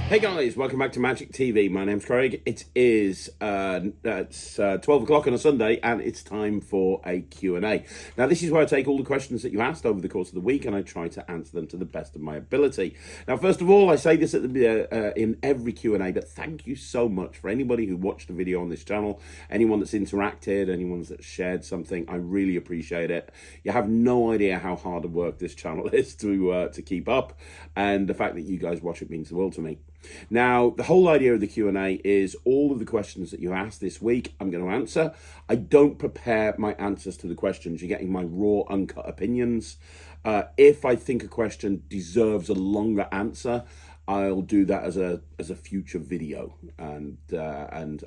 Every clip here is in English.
Hey guys, welcome back to Magic TV. My name's Craig. It is 12 o'clock on a Sunday and it's time for a Q&A. Now this is where I take all the questions that you asked over the course of the week and I try to answer them to the best of my ability. Now first of all, I say this at in every Q&A, but thank you so much for anybody who watched the video on this channel, anyone that's interacted, anyone that's shared something. I really appreciate it. You have no idea how hard a work this channel is to keep up, and the fact that you guys watch it means the world to me. Now, the whole idea of the Q&A is all of the questions that you asked this week, I'm going to answer. I don't prepare my answers to the questions. You're getting my raw, uncut opinions. If I think a question deserves a longer answer, I'll do that as a future video, and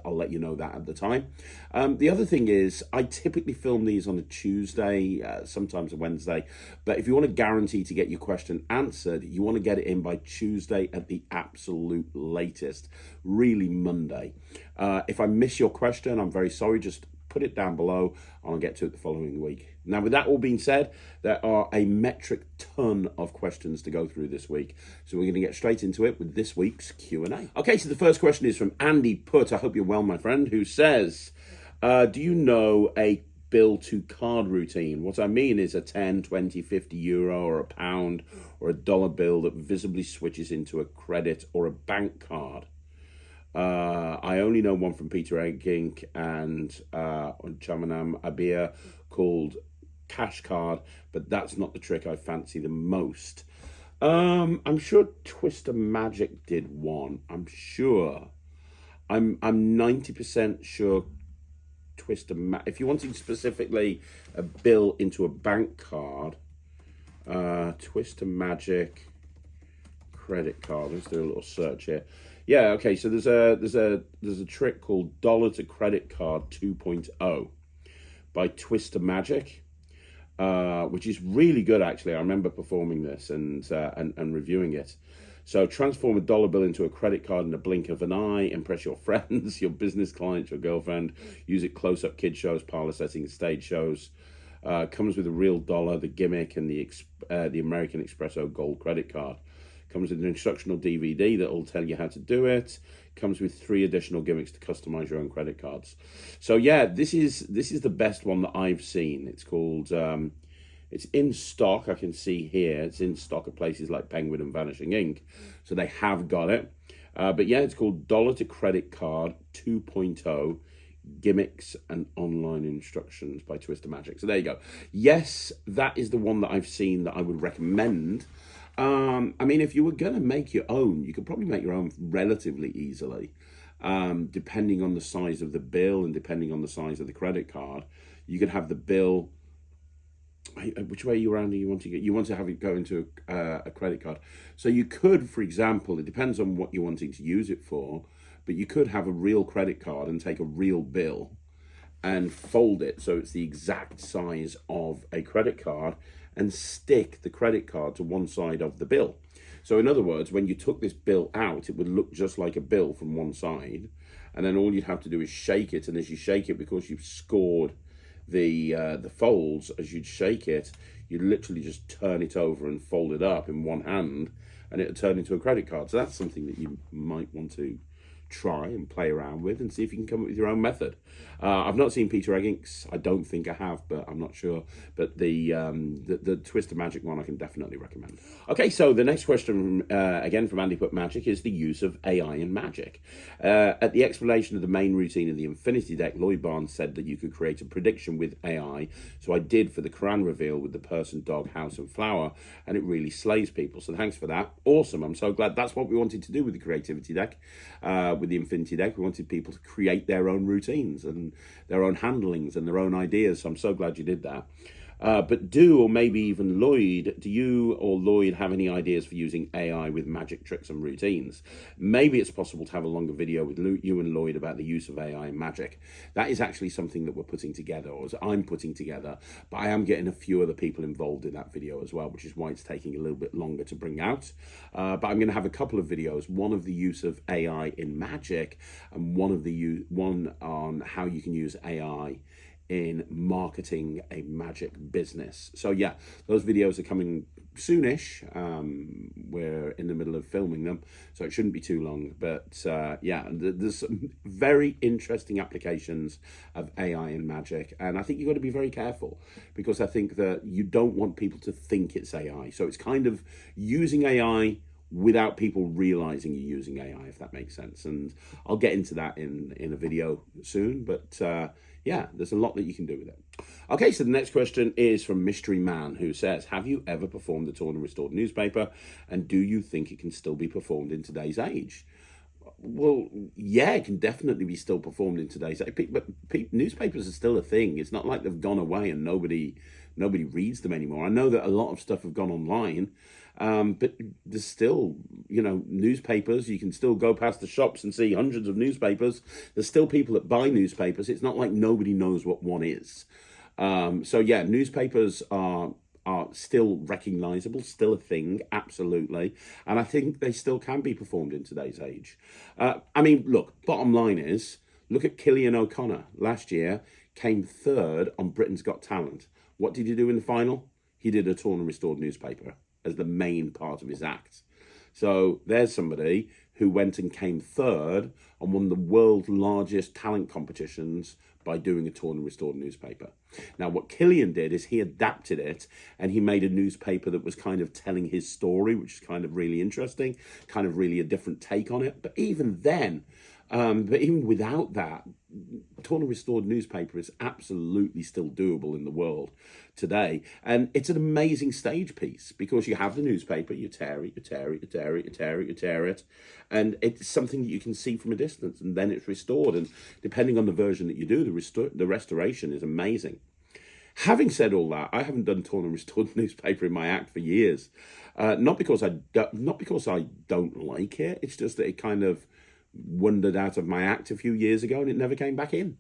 I'll let you know that at the time. The other thing is, I typically film these on a Tuesday, sometimes a Wednesday, but if you want to guarantee to get your question answered, you want to get it in by Tuesday at the absolute latest, really Monday. If I miss your question, I'm very sorry, just put it down below and I'll get to it the following week. Now, with that all being said, there are a metric ton of questions to go through this week. So we're going to get straight into it with this week's Q&A. Okay, so the first question is from Andy Putt. I hope you're well, my friend, who says, do you know a bill to card routine? What I mean is a 10, 20, 50 euro or a pound or a dollar bill that visibly switches into a credit or a bank card. I only know one from Peter Eggink and Chamanam Abia called Cash Card, but that's not the trick I fancy the most. I'm sure Twister Magic did one. I'm sure. I'm 90% sure Twister Magic. If you're wanting specifically a bill into a bank card, Twister Magic credit card. Let's do a little search here. Yeah, okay, so there's a trick called Dollar to Credit Card 2.0 by Twister Magic, which is really good, actually. I remember performing this and reviewing it. So transform a dollar bill into a credit card in a blink of an eye, impress your friends, your business clients, your girlfriend, use it close-up kid shows, parlor settings, stage shows. Comes with a real dollar, the gimmick, and the American Expresso Gold credit card. Comes with an instructional DVD that will tell you how to do it. Comes with 3 additional gimmicks to customize your own credit cards. So yeah, this is the best one that I've seen. It's called, it's in stock. I can see here, it's in stock at places like Penguin and Vanishing Inc. So they have got it. But yeah, it's called Dollar to Credit Card 2.0. Gimmicks and Online Instructions by Twister Magic. So there you go. Yes, that is the one that I've seen that I would recommend. I mean, if you were going to make your own, you could probably make your own relatively easily, depending on the size of the bill and depending on the size of the credit card. You could have the bill. Which way are you around? You want to get? You want to have it go into a credit card. So you could, for example, it depends on what you're wanting to use it for, but you could have a real credit card and take a real bill and fold it so it's the exact size of a credit card and stick the credit card to one side of the bill. So in other words, when you took this bill out, it would look just like a bill from one side, and then all you'd have to do is shake it, and as you shake it, because you've scored the folds, as you'd shake it, you'd literally just turn it over and fold it up in one hand, and it would turn into a credit card. So that's something that you might want to try and play around with and see if you can come up with your own method. I've not seen Peter Eggink's. I don't think I have, but I'm not sure. But the Twister Magic one I can definitely recommend. Okay, so the next question, again from Andy Put Magic, is the use of AI in Magic. At the explanation of the main routine of the Infinity deck, Lloyd Barnes said that you could create a prediction with AI. So I did for the Quran reveal with the person, dog, house, and flower, and it really slays people. So thanks for that. Awesome. I'm so glad. That's what we wanted to do with the creativity deck. With the Infinity deck, we wanted people to create their own routines and their own handlings and their own ideas. So I'm so glad you did that. But or maybe even Lloyd, do you or Lloyd have any ideas for using AI with magic tricks and routines? Maybe it's possible to have a longer video with you and Lloyd about the use of AI in magic. That is actually something that we're putting together, or I'm putting together, but I am getting a few other people involved in that video as well, which is why it's taking a little bit longer to bring out. But I'm going to have a couple of videos, one of the use of AI in magic and one on how you can use AI in marketing a magic business. So yeah, those videos are coming soonish. We're in the middle of filming them, so it shouldn't be too long. But yeah, there's some very interesting applications of AI in magic, and I think you've got to be very careful, because I think that you don't want people to think it's AI. So it's kind of using AI without people realizing you're using AI, if that makes sense. And I'll get into that in a video soon, but yeah, there's a lot that you can do with it. Okay, so the next question is from Mystery Man, who says, have you ever performed the Torn and Restored newspaper, and do you think it can still be performed in today's age? Well, yeah, it can definitely be still performed in today's age, but newspapers are still a thing. It's not like they've gone away and nobody reads them anymore. I know that a lot of stuff have gone online, but there's still, newspapers. You can still go past the shops and see hundreds of newspapers. There's still people that buy newspapers. It's not like nobody knows what one is. So yeah, newspapers are still recognizable, still a thing, absolutely. And I think they still can be performed in today's age. I mean, look, bottom line is, look at Cillian O'Connor. Last year, came third on Britain's Got Talent. What did he do in the final? He did a Torn and Restored newspaper as the main part of his act. So there's somebody who went and came third on one of the world's largest talent competitions by doing a Torn and Restored newspaper. Now, what Cillian did is he adapted it, and he made a newspaper that was kind of telling his story, which is kind of really interesting, kind of really a different take on it. But even then, but even without that, Torn and Restored newspaper is absolutely still doable in the world today. And it's an amazing stage piece, because you have the newspaper, you tear it, you tear it, you tear it, you tear it, you tear it, and it's something that you can see from a distance, and then it's restored. And depending on the version that you do, the restoration is amazing. Having said all that, I haven't done Torn and Restored newspaper in my act for years. Not because I don't like it. It's just that it kind of wandered out of my act a few years ago, and it never came back in.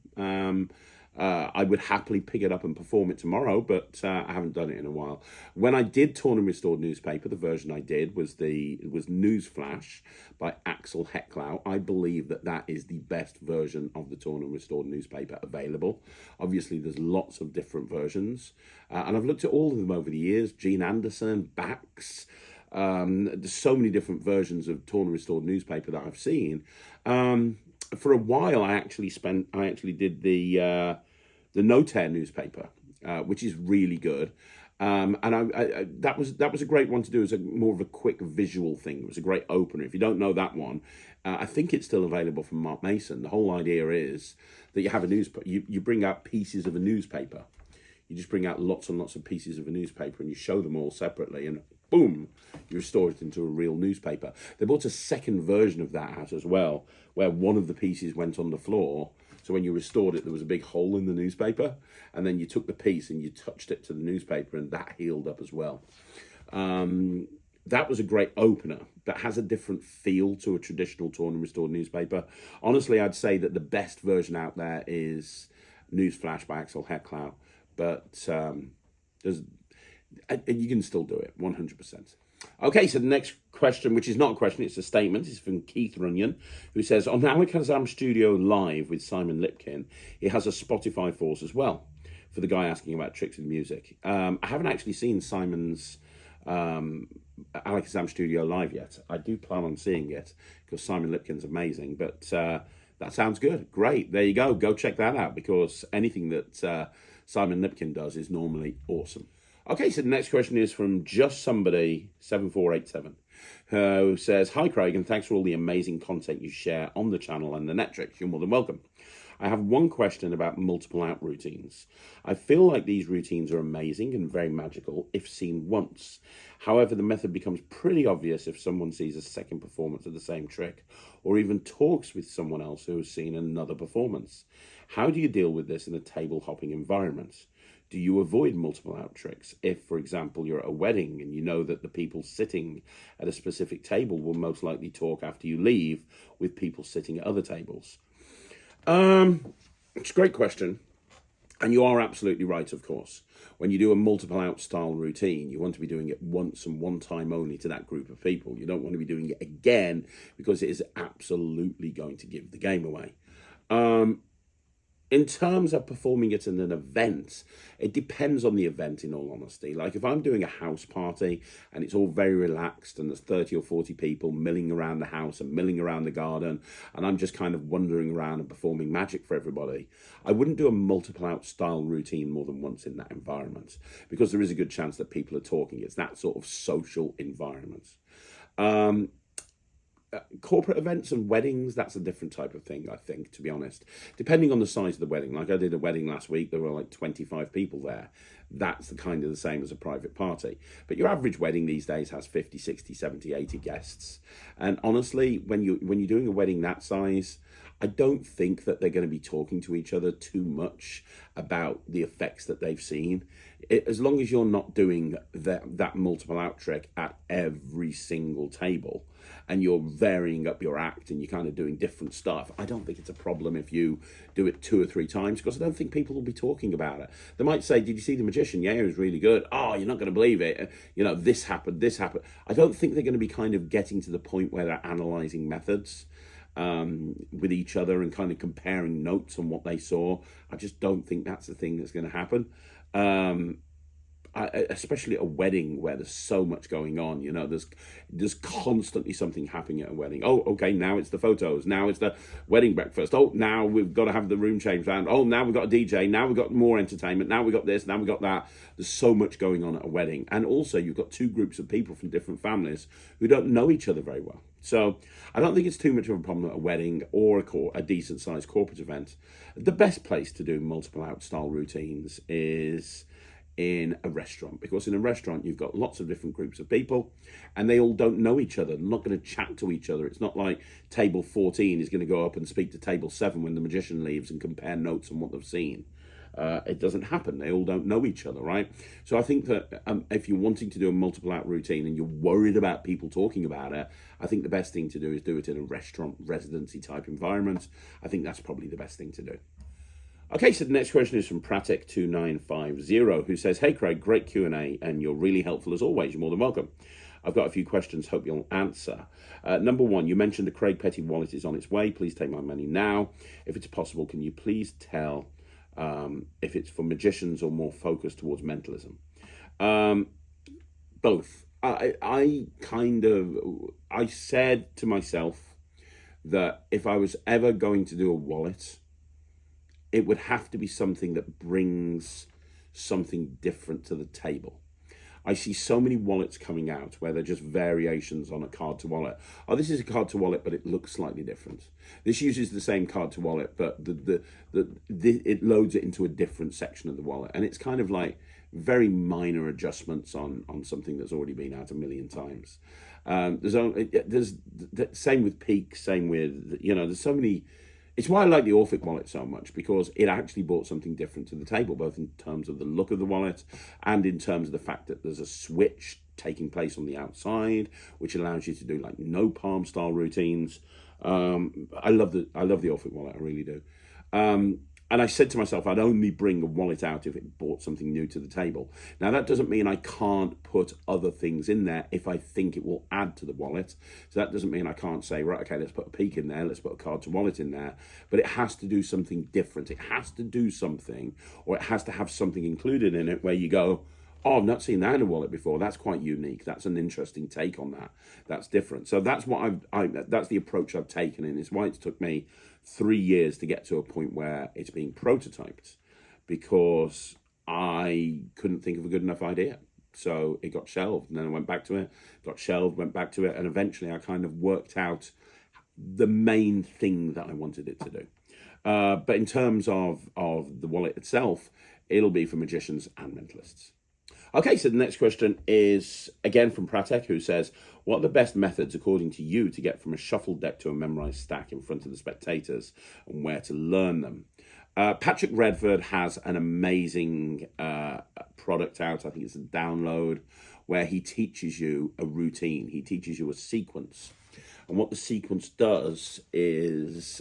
I would happily pick it up and perform it tomorrow, but I haven't done it in a while. When I did Torn and Restored newspaper, the version I did was Newsflash by Axel Hecklau. I believe that is the best version of the Torn and Restored newspaper available. Obviously, there's lots of different versions, and I've looked at all of them over the years. Gene Anderson, Bax. There's so many different versions of Torn and Restored newspaper that I've seen. For a while, I actually did the No-Tear newspaper, which is really good. And that was a great one to do as more of a quick visual thing. It was a great opener. If you don't know that one, I think it's still available from Mark Mason. The whole idea is that you have a newspaper. You bring out pieces of a newspaper. You just bring out lots and lots of pieces of a newspaper, and you show them all separately, and boom, you restore it into a real newspaper. They brought a second version of that out as well, where one of the pieces went on the floor. So when you restored it, there was a big hole in the newspaper, and then you took the piece and you touched it to the newspaper, and that healed up as well. That was a great opener, but has a different feel to a traditional Torn and Restored newspaper. Honestly, I'd say that the best version out there is Newsflash by Axel Hecklau, but you can still do it, 100%. Okay, so the next question, which is not a question, it's a statement, is from Keith Runyon, who says, on Alakazam Studio Live with Simon Lipkin, he has a Spotify force as well, for the guy asking about tricks with music. I haven't actually seen Simon's Alakazam Studio Live yet. I do plan on seeing it, because Simon Lipkin's amazing, but that sounds good. Great, there you go. Go check that out, because anything that Simon Lipkin does is normally awesome. Okay, so the next question is from Just Somebody 7487, who says, hi Craig, and thanks for all the amazing content you share on the channel and the Netrix. You're more than welcome. I have one question about multiple out routines. I feel like these routines are amazing and very magical if seen once. However, the method becomes pretty obvious if someone sees a second performance of the same trick, or even talks with someone else who has seen another performance. How do you deal with this in a table hopping environment? Do you avoid multiple out tricks if, for example, you're at a wedding and you know that the people sitting at a specific table will most likely talk after you leave with people sitting at other tables? It's a great question. And you are absolutely right, of course. When you do a multiple out style routine, you want to be doing it once and one time only to that group of people. You don't want to be doing it again, because it is absolutely going to give the game away. In terms of performing it in an event, it depends on the event, in all honesty. Like if I'm doing a house party and it's all very relaxed and there's 30 or 40 people milling around the house and milling around the garden, and I'm just kind of wandering around and performing magic for everybody, I wouldn't do a multiple out style routine more than once in that environment, because there is a good chance that people are talking. It's that sort of social environment. Corporate events and weddings, that's a different type of thing, I think, to be honest. Depending on the size of the wedding. Like I did a wedding last week, there were like 25 people there. That's the same as a private party. But your average wedding these days has 50, 60, 70, 80 guests. And honestly, when you're doing a wedding that size, I don't think that they're going to be talking to each other too much about the effects that they've seen. As long as you're not doing that multiple out trick at every single table, and you're varying up your act and you're kind of doing different stuff, I don't think it's a problem if you do it 2 or 3 times, because I don't think people will be talking about it. They might say, did you see The Magician? Yeah, it was really good. Oh, you're not going to believe it. You know, this happened, this happened. I don't think they're going to be kind of getting to the point where they're analysing methods with each other and kind of comparing notes on what they saw. I just don't think that's the thing that's going to happen. Especially at a wedding where there's so much going on, you know, there's constantly something happening at a wedding. Oh, okay, now it's the photos, now it's the wedding breakfast, oh, now we've got to have the room changed around, oh, now we've got a DJ, now we've got more entertainment, now we've got this, now we've got that. There's so much going on at a wedding. And also you've got 2 groups of people from different families who don't know each other very well. So I don't think it's too much of a problem at a wedding or a decent sized corporate event. The best place to do multiple out style routines is in a restaurant, because in a restaurant you've got lots of different groups of people and they all don't know each other. They're not going to chat to each other. It's not like table 14 is going to go up and speak to table 7 when the magician leaves and compare notes on what they've seen. It doesn't happen. They all don't know each other, right? So I think that if you're wanting to do a multiple out routine and you're worried about people talking about it, I think the best thing to do is do it in a restaurant residency type environment. I think that's probably the best thing to do. Okay, so the next question is from Pratik2950, who says, hey Craig, great Q&A and you're really helpful as always. You're more than welcome. I've got a few questions, hope you'll answer. Number 1, you mentioned the Craig Petty wallet is on its way. Please take my money now. If it's possible, can you please tell if it's for magicians or more focused towards mentalism? Both. I said to myself that if I was ever going to do a wallet, it would have to be something that brings something different to the table. I see so many wallets coming out where they're just variations on a card to wallet. Oh, this is a card to wallet, but it looks slightly different. This uses the same card to wallet, but it loads it into a different section of the wallet. And it's kind of like very minor adjustments on something that's already been out a million times. There's same with Peak, same with, you know, there's so many. It's why I like the Orphic wallet so much, because it actually brought something different to the table, both in terms of the look of the wallet and in terms of the fact that there's a switch taking place on the outside, which allows you to do like no palm style routines. I love the Orphic wallet, I really do. And I said to myself, I'd only bring a wallet out if it brought something new to the table. Now, that doesn't mean I can't put other things in there if I think it will add to the wallet. So that doesn't mean I can't say, right, okay, let's put a Peak in there, let's put a card to wallet in there. But it has to do something different. It has to do something, or it has to have something included in it where you go, oh, I've not seen that in a wallet before. That's quite unique. That's an interesting take on that. That's different. So that's what that's the approach I've taken, and it's why it took me 3 years to get to a point where it's being prototyped, because I couldn't think of a good enough idea. So it got shelved, and then I went back to it, got shelved, went back to it, and eventually I kind of worked out the main thing that I wanted it to do. But in terms of the wallet itself, it'll be for magicians and mentalists. Okay, so the next question is, again, from Pratek, who says, what are the best methods, according to you, to get from a shuffled deck to a memorized stack in front of the spectators, and where to learn them? Patrick Redford has an amazing product out, I think it's a download, where he teaches you a routine. He teaches you a sequence. And what the sequence does is,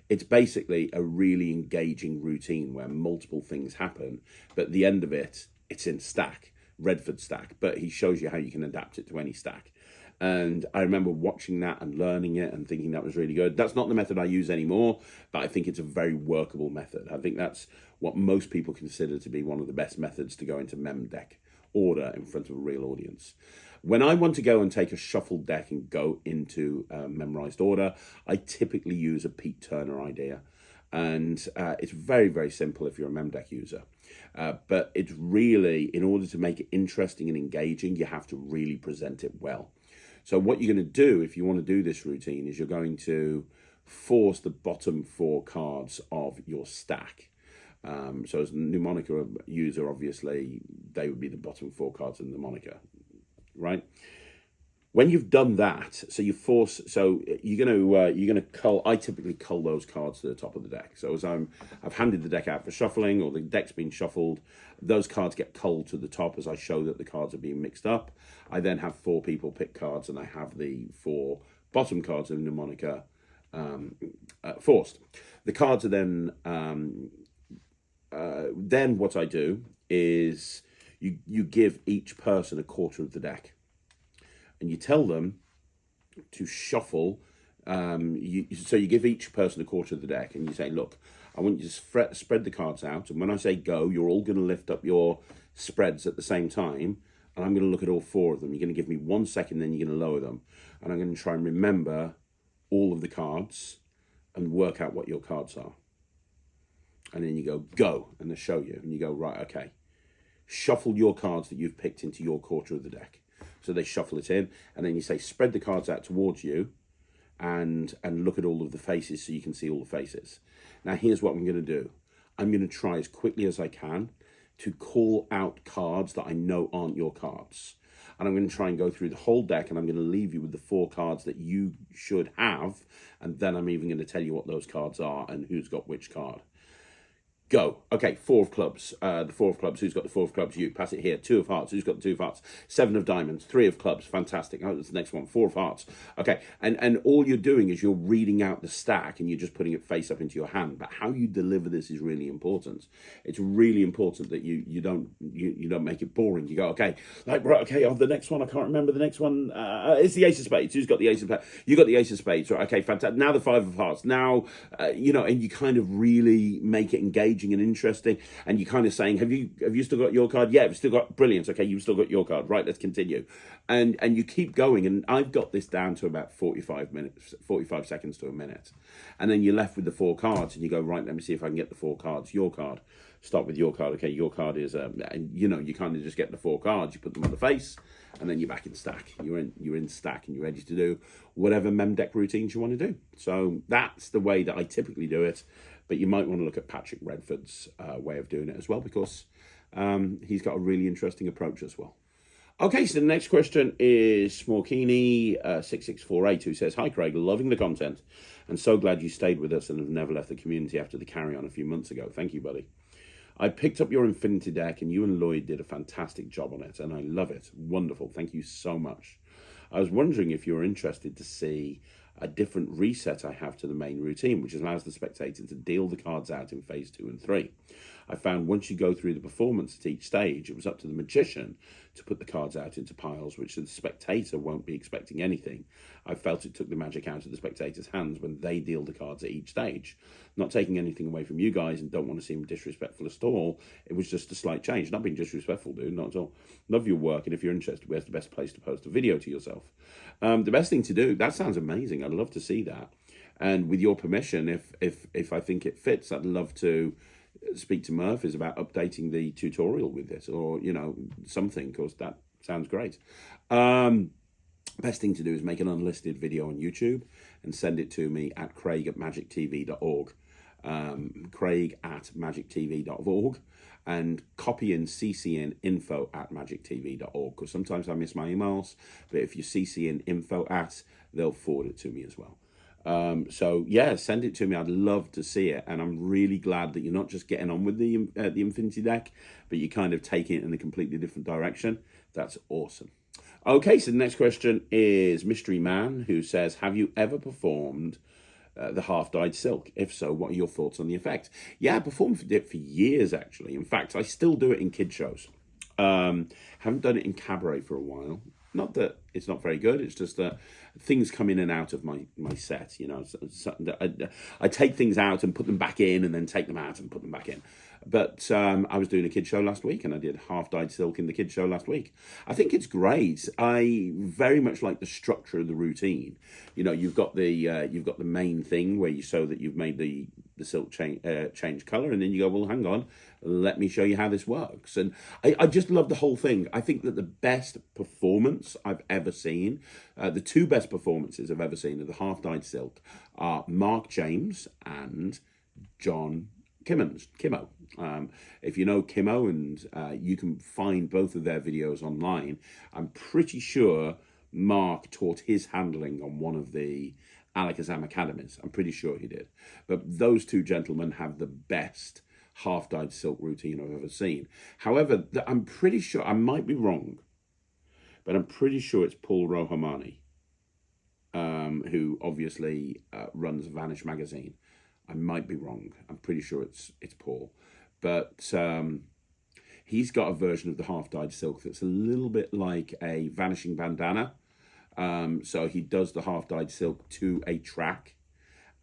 it's basically a really engaging routine where multiple things happen, but at the end of it, it's in stack, Redford stack, but he shows you how you can adapt it to any stack. And I remember watching that and learning it and thinking that was really good. That's not the method I use anymore, but I think it's a very workable method. I think that's what most people consider to be one of the best methods to go into mem deck order in front of a real audience. When I want to go and take a shuffled deck and go into memorized order, I typically use a Pete Turner idea. And it's very, very simple if you're a mem deck user. But it's really, in order to make it interesting and engaging, you have to really present it well. So what you're going to do if you want to do this routine is you're going to force the bottom 4 cards of your stack. So as a mnemoniker user, obviously, they would be the bottom 4 cards in the mnemoniker, right? When you've done that, so you're gonna cull. I typically cull those cards to the top of the deck. So as I've handed the deck out for shuffling, or the deck's been shuffled, those cards get culled to the top as I show that the cards are being mixed up. I then have 4 people pick cards, and I have the 4 bottom cards of the mnemoniker forced. The cards are then what I do is you give each person a quarter of the deck. And you tell them to shuffle. So you give each person a quarter of the deck, and you say, look, I want you to spread the cards out. And when I say go, you're all going to lift up your spreads at the same time. And I'm going to look at all 4 of them. You're going to give me 1 second, then you're going to lower them. And I'm going to try and remember all of the cards and work out what your cards are. And then you go, and they show you. And you go, right, okay. Shuffle your cards that you've picked into your quarter of the deck. So they shuffle it in, and then you say, spread the cards out towards you and look at all of the faces so you can see all the faces. Now, here's what I'm going to do. I'm going to try as quickly as I can to call out cards that I know aren't your cards. And I'm going to try and go through the whole deck, and I'm going to leave you with the 4 cards that you should have. And then I'm even going to tell you what those cards are and who's got which card. Go. Okay, 4 of clubs. The 4 of clubs. Who's got the 4 of clubs? You. Pass it here. 2 of hearts. Who's got the 2 of hearts? 7 of diamonds. 3 of clubs. Fantastic. Oh, that's the next one. 4 of hearts. Okay, and all you're doing is you're reading out the stack and you're just putting it face up into your hand. But how you deliver this is really important. It's really important that you don't make it boring. You go, okay, like, right, okay, oh, the next one, I can't remember the next one. It's the ace of spades. Who's got the ace of spades? You got the ace of spades. Right, okay, fantastic. Now the 5 of hearts. Now, and you kind of really make it engaging and interesting, and you're kind of saying, have you still got your card? Yeah, we've still got, brilliant. Okay, you've still got your card. Right, let's continue. And you keep going, and I've got this down to about 45 seconds to a minute. And then you're left with the 4 cards, and you go, right, let me see if I can get the 4 cards. Your card. Start with your card. Okay, your card is and you kind of just get the 4 cards, you put them on the face, and then you're back in stack. You're in stack, and you're ready to do whatever mem deck routines you want to do. So that's the way that I typically do it. But you might want to look at Patrick Redford's way of doing it as well, because he's got a really interesting approach as well. Okay, so the next question is Smorkini 6648, who says, hi Craig, loving the content and so glad you stayed with us and have never left the community after the carry-on a few months ago. Thank you, buddy. I picked up your Infinity deck and you and Lloyd did a fantastic job on it, and I love it. Wonderful. Thank you so much. I was wondering if you were interested to see a different reset I have to the main routine, which allows the spectator to deal the cards out in phase 2 and 3. I found once you go through the performance at each stage, it was up to the magician to put the cards out into piles, which the spectator won't be expecting anything. I felt it took the magic out of the spectator's hands when they deal the cards at each stage. Not taking anything away from you guys and don't want to seem disrespectful at all. It was just a slight change. Not being disrespectful, dude, not at all. Love your work, and if you're interested, where's the best place to post a video to yourself? The best thing to do, that sounds amazing. I'd love to see that. And with your permission, if I think it fits, I'd love to speak to Murphys about updating the tutorial with this, or something, because that sounds great. Best thing to do is make an unlisted video on YouTube and send it to me at craig@magictv.org. craig@magictv.org, and copy and CC in info@magictv.org, because sometimes I miss my emails, but if you CC in info at, they'll forward it to me as well. So yeah, send it to me. I'd love to see it, and I'm really glad that you're not just getting on with the Infinity deck, but you're kind of taking it in a completely different direction. That's awesome. Okay, so the next question is Mystery Man, who says, have you ever performed the half-dyed silk? If so, what are your thoughts on the effect? Yeah, I performed it for years, actually. In fact, I still do it in kid shows. Haven't done it in cabaret for a while. Not that it's not very good. It's just things come in and out of my set. You know, I take things out and put them back in, and then take them out and put them back in. But I was doing a kid show last week, and I did Half Dyed Silk in the kid show last week. I think it's great. I very much like the structure of the routine. You know, you've got the main thing where you show that you've made the silk change color, and then you go, well, hang on, let me show you how this works. And I just love the whole thing. I think that the best performance I've ever seen, the two best performances I've ever seen of the Half Dyed Silk are Mark James and John Kimmo. If you know Kimmo, and you can find both of their videos online, I'm pretty sure Mark taught his handling on one of the Alakazam Academies. I'm pretty sure he did. But those two gentlemen have the best half-dyed silk routine I've ever seen. However, I'm pretty sure, I might be wrong, but I'm pretty sure it's Paul Rohamani, who obviously runs Vanish magazine. I might be wrong. I'm pretty sure it's Paul. But he's got a version of the half-dyed silk that's a little bit like a Vanishing bandana. So he does the half-dyed silk to a track,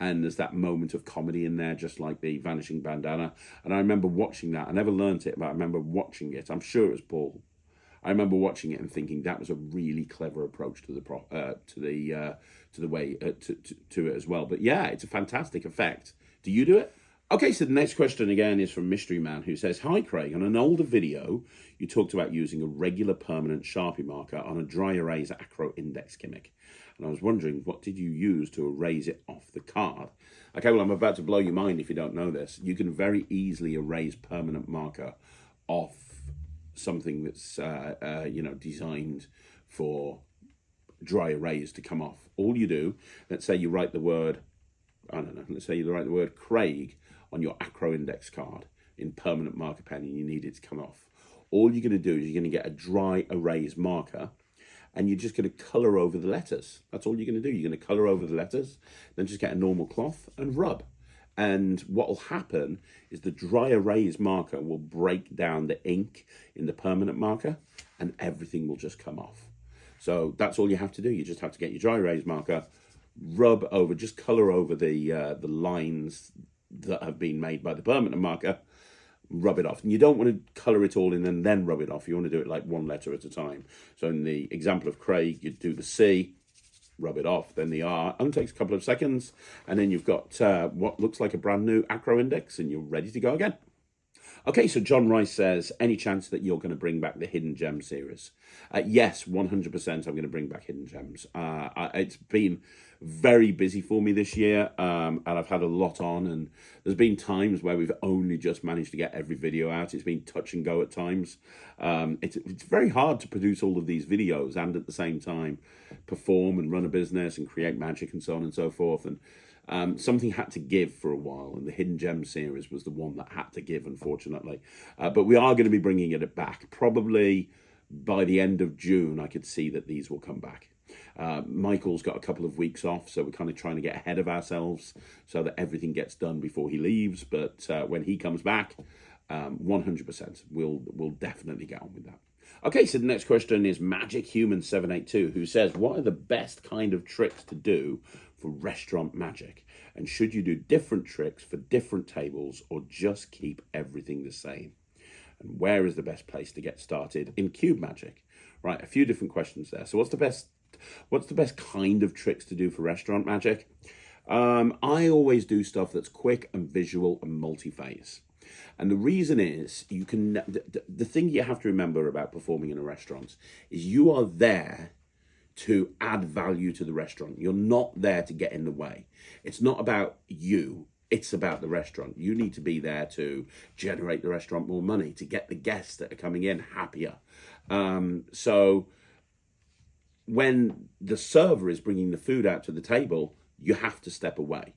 and there's that moment of comedy in there, just like the Vanishing bandana. And I remember watching that. I never learnt it, but I remember watching it. I'm sure it was Paul. I remember watching it and thinking that was a really clever approach to it as well. But yeah, it's a fantastic effect. Do you do it? Okay, so the next question again is from Mystery Man, who says, "Hi Craig, on an older video, you talked about using a regular permanent Sharpie marker on a dry erase acro index gimmick. And I was wondering, what did you use to erase it off the card?" Okay, well, I'm about to blow your mind if you don't know this. You can very easily erase permanent marker off something that's, designed for dry erase to come off. All you do, let's say you write the word, let's say you write the word Craig on your acro index card in permanent marker pen, and you need it to come off. All you're going to do is you're going to get a dry erase marker, and you're just going to colour over the letters. That's all you're going to do. You're going to colour over the letters, then just get a normal cloth and rub. And what will happen is the dry erase marker will break down the ink in the permanent marker, and everything will just come off. So that's all you have to do. You just have to get your dry erase marker, rub over, just colour over the lines that have been made by the permanent marker, rub it off. And you don't want to colour it all in and then rub it off. You want to do it like one letter at a time. So in the example of Craig, you'd do the C, rub it off, then the R, only takes a couple of seconds, and then you've got what looks like a brand new acro index, and you're ready to go again. Okay, so John Rice says, any chance that you're going to bring back the Hidden Gem series? Yes, 100% I'm going to bring back Hidden Gems. It's been very busy for me this year, and I've had a lot on, and there's been times where we've only just managed to get every video out. It's been touch and go at times. It's very hard to produce all of these videos and at the same time perform and run a business and create magic and so on and so forth. And something had to give for a while, and the Hidden Gem series was the one that had to give, unfortunately. But we are going to be bringing it back. Probably by the end of June, I could see that these will come back. Michael's got a couple of weeks off, so we're kind of trying to get ahead of ourselves so that everything gets done before he leaves. But when he comes back, 100%, we'll definitely get on with that. Okay, so the next question is Magic Human 782, who says, what are the best kind of tricks to do for restaurant magic? And should you do different tricks for different tables or just keep everything the same? And where is the best place to get started in cube magic? Right, a few different questions there. So what's the best kind of tricks to do for restaurant magic? I always do stuff that's quick and visual and multi-phase. And the reason is, the thing you have to remember about performing in a restaurant is you are there to add value to the restaurant. You're not there to get in the way. It's not about you. It's about the restaurant. You need to be there to generate the restaurant more money, to get the guests that are coming in happier. So when the server is bringing the food out to the table, you have to step away.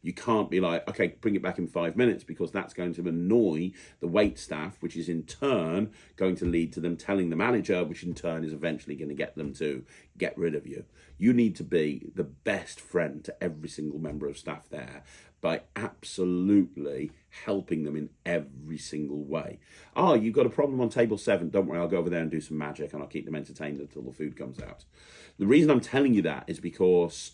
You can't be like, okay, bring it back in 5 minutes, because that's going to annoy the wait staff, which is in turn going to lead to them telling the manager, which in turn is eventually going to get them to get rid of you. You need to be the best friend to every single member of staff there by absolutely helping them in every single way. Oh, you've got a problem on table 7. Don't worry, I'll go over there and do some magic and I'll keep them entertained until the food comes out. The reason I'm telling you that is because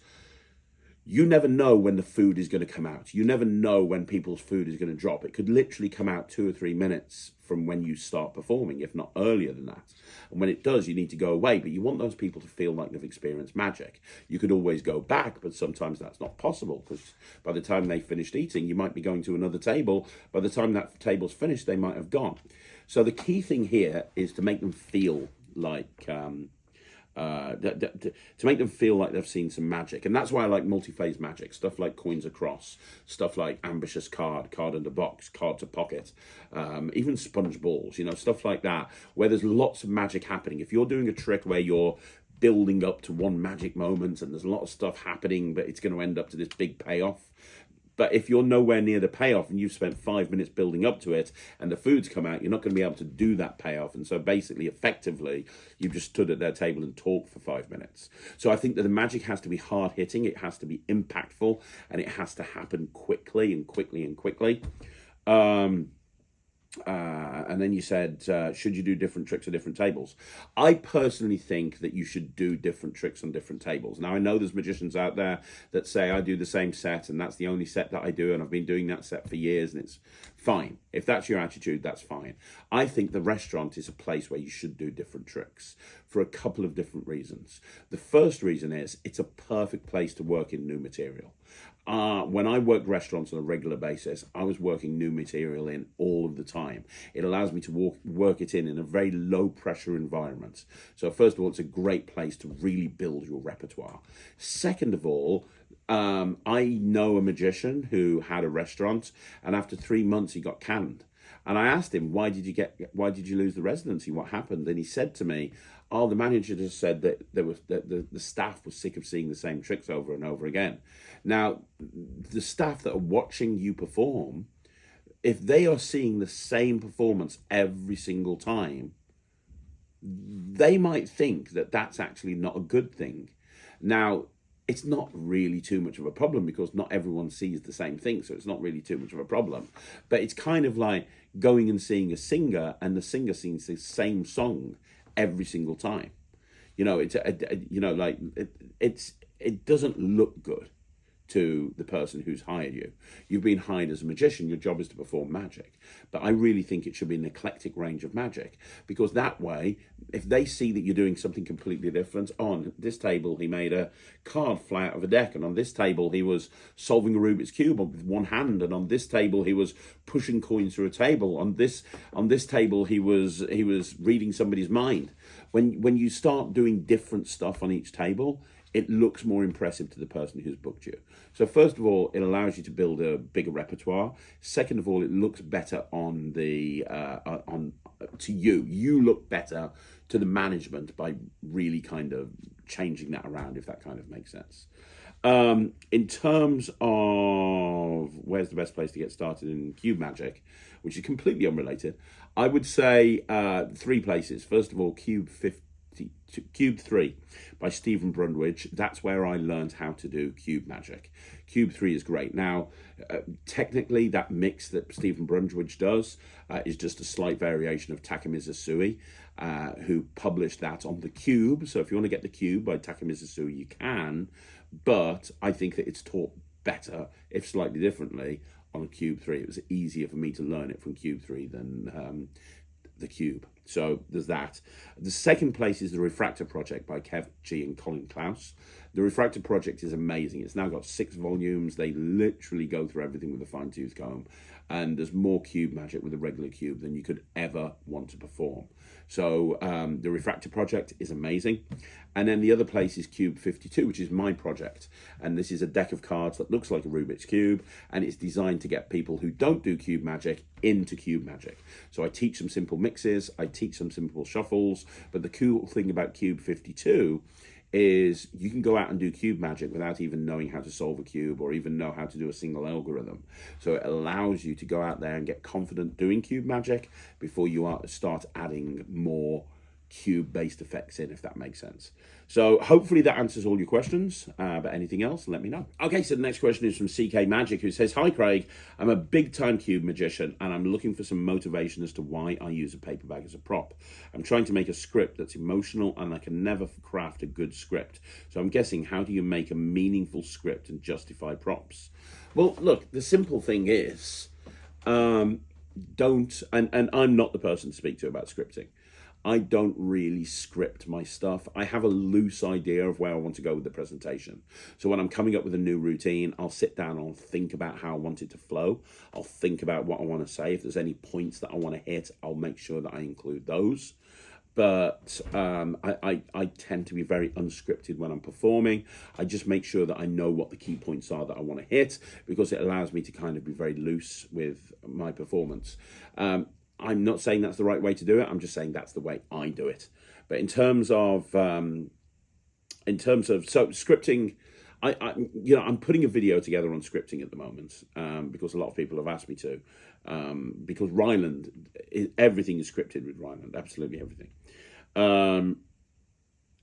you never know when the food is going to come out. You never know when people's food is going to drop. It could literally come out 2 or 3 minutes from when you start performing, if not earlier than that. And when it does, you need to go away. But you want those people to feel like they've experienced magic. You could always go back, but sometimes that's not possible, because by the time they finished eating, you might be going to another table. By the time that table's finished, they might have gone. So the key thing here is to make them feel like... to make them feel like they've seen some magic. And that's why I like multi-phase magic, stuff like coins across, stuff like ambitious card under box, card to pocket, even sponge balls, stuff like that, where there's lots of magic happening. If you're doing a trick where you're building up to one magic moment and there's a lot of stuff happening, but it's going to end up to this big payoff. But if you're nowhere near the payoff and you've spent 5 minutes building up to it and the food's come out, you're not going to be able to do that payoff. And so basically, effectively, you've just stood at their table and talked for 5 minutes. So I think that the magic has to be hard hitting, it has to be impactful, and it has to happen quickly and quickly and quickly. And then you said, should you do different tricks on different tables? I personally think that you should do different tricks on different tables. Now, I know there's magicians out there that say I do the same set and that's the only set that I do, and I've been doing that set for years, and it's fine. If that's your attitude, that's fine. I think the restaurant is a place where you should do different tricks for a couple of different reasons. The first reason is it's a perfect place to work in new material. When I worked restaurants on a regular basis, I was working new material in all of the time. It allows me to work it in a very low pressure environment. So first of all, it's a great place to really build your repertoire. Second of all, I know a magician who had a restaurant, and after 3 months he got canned. And I asked him, why did you lose the residency? What happened? And he said to me, oh, the manager just said that the staff was sick of seeing the same tricks over and over again. Now, the staff that are watching you perform, if they are seeing the same performance every single time, they might think that that's actually not a good thing. Now, it's not really too much of a problem because not everyone sees the same thing, so it's not really too much of a problem. But it's kind of like going and seeing a singer, and the singer sings the same song every single time. It doesn't look good to the person who's hired you. You've been hired as a magician, your job is to perform magic. But I really think it should be an eclectic range of magic, because that way, if they see that you're doing something completely different, on this table he made a card fly out of a deck, and on this table he was solving a Rubik's Cube with one hand, and on this table he was pushing coins through a table, on this table he was reading somebody's mind. When you start doing different stuff on each table, it looks more impressive to the person who's booked you. So first of all, it allows you to build a bigger repertoire. Second of all, it looks better on to you. You look better to the management by really kind of changing that around, if that kind of makes sense. In terms of where's the best place to get started in cube magic, which is completely unrelated, I would say 3 places. First of all, Cube 3 by Stephen Brundwich. That's where I learned how to do cube magic. Cube 3 is great. Now, technically, that mix that Stephen Brundwich does is just a slight variation of Takamizu Sui, who published that on the Cube. So if you want to get the Cube by Takamizu Sui, you can. But I think that it's taught better, if slightly differently, on Cube 3. It was easier for me to learn it from Cube 3 than the Cube. So there's that. The second place is the Refractor Project by Kev G and Colin Klaus. The Refractor Project is amazing. It's now got 6 volumes. They literally go through everything with a fine-tooth comb. And there's more cube magic with a regular cube than you could ever want to perform. So the Refractor Project is amazing. And then the other place is Cube 52, which is my project. And this is a deck of cards that looks like a Rubik's Cube. And it's designed to get people who don't do cube magic into cube magic. So I teach them simple mixes. I teach them simple shuffles. But the cool thing about Cube 52 is you can go out and do cube magic without even knowing how to solve a cube or even know how to do a single algorithm. So it allows you to go out there and get confident doing cube magic before you start adding more cube-based effects in, if that makes sense. So hopefully that answers all your questions, but anything else, let me know. Okay, so the next question is from CK Magic, who says, "Hi Craig, I'm a big-time cube magician and I'm looking for some motivation as to why I use a paper bag as a prop. I'm trying to make a script that's emotional and I can never craft a good script. So I'm guessing, how do you make a meaningful script and justify props?" Well, look, the simple thing is, don't, and I'm not the person to speak to about scripting. I don't really script my stuff. I have a loose idea of where I want to go with the presentation. So when I'm coming up with a new routine, I'll sit down and I'll think about how I want it to flow. I'll think about what I want to say. If there's any points that I want to hit, I'll make sure that I include those. But I tend to be very unscripted when I'm performing. I just make sure that I know what the key points are that I want to hit, because it allows me to kind of be very loose with my performance. I'm not saying that's the right way to do it. I'm just saying that's the way I do it. But in terms of scripting, I'm putting a video together on scripting at the moment, because a lot of people have asked me to, because Ryland, everything is scripted with Ryland, absolutely everything. And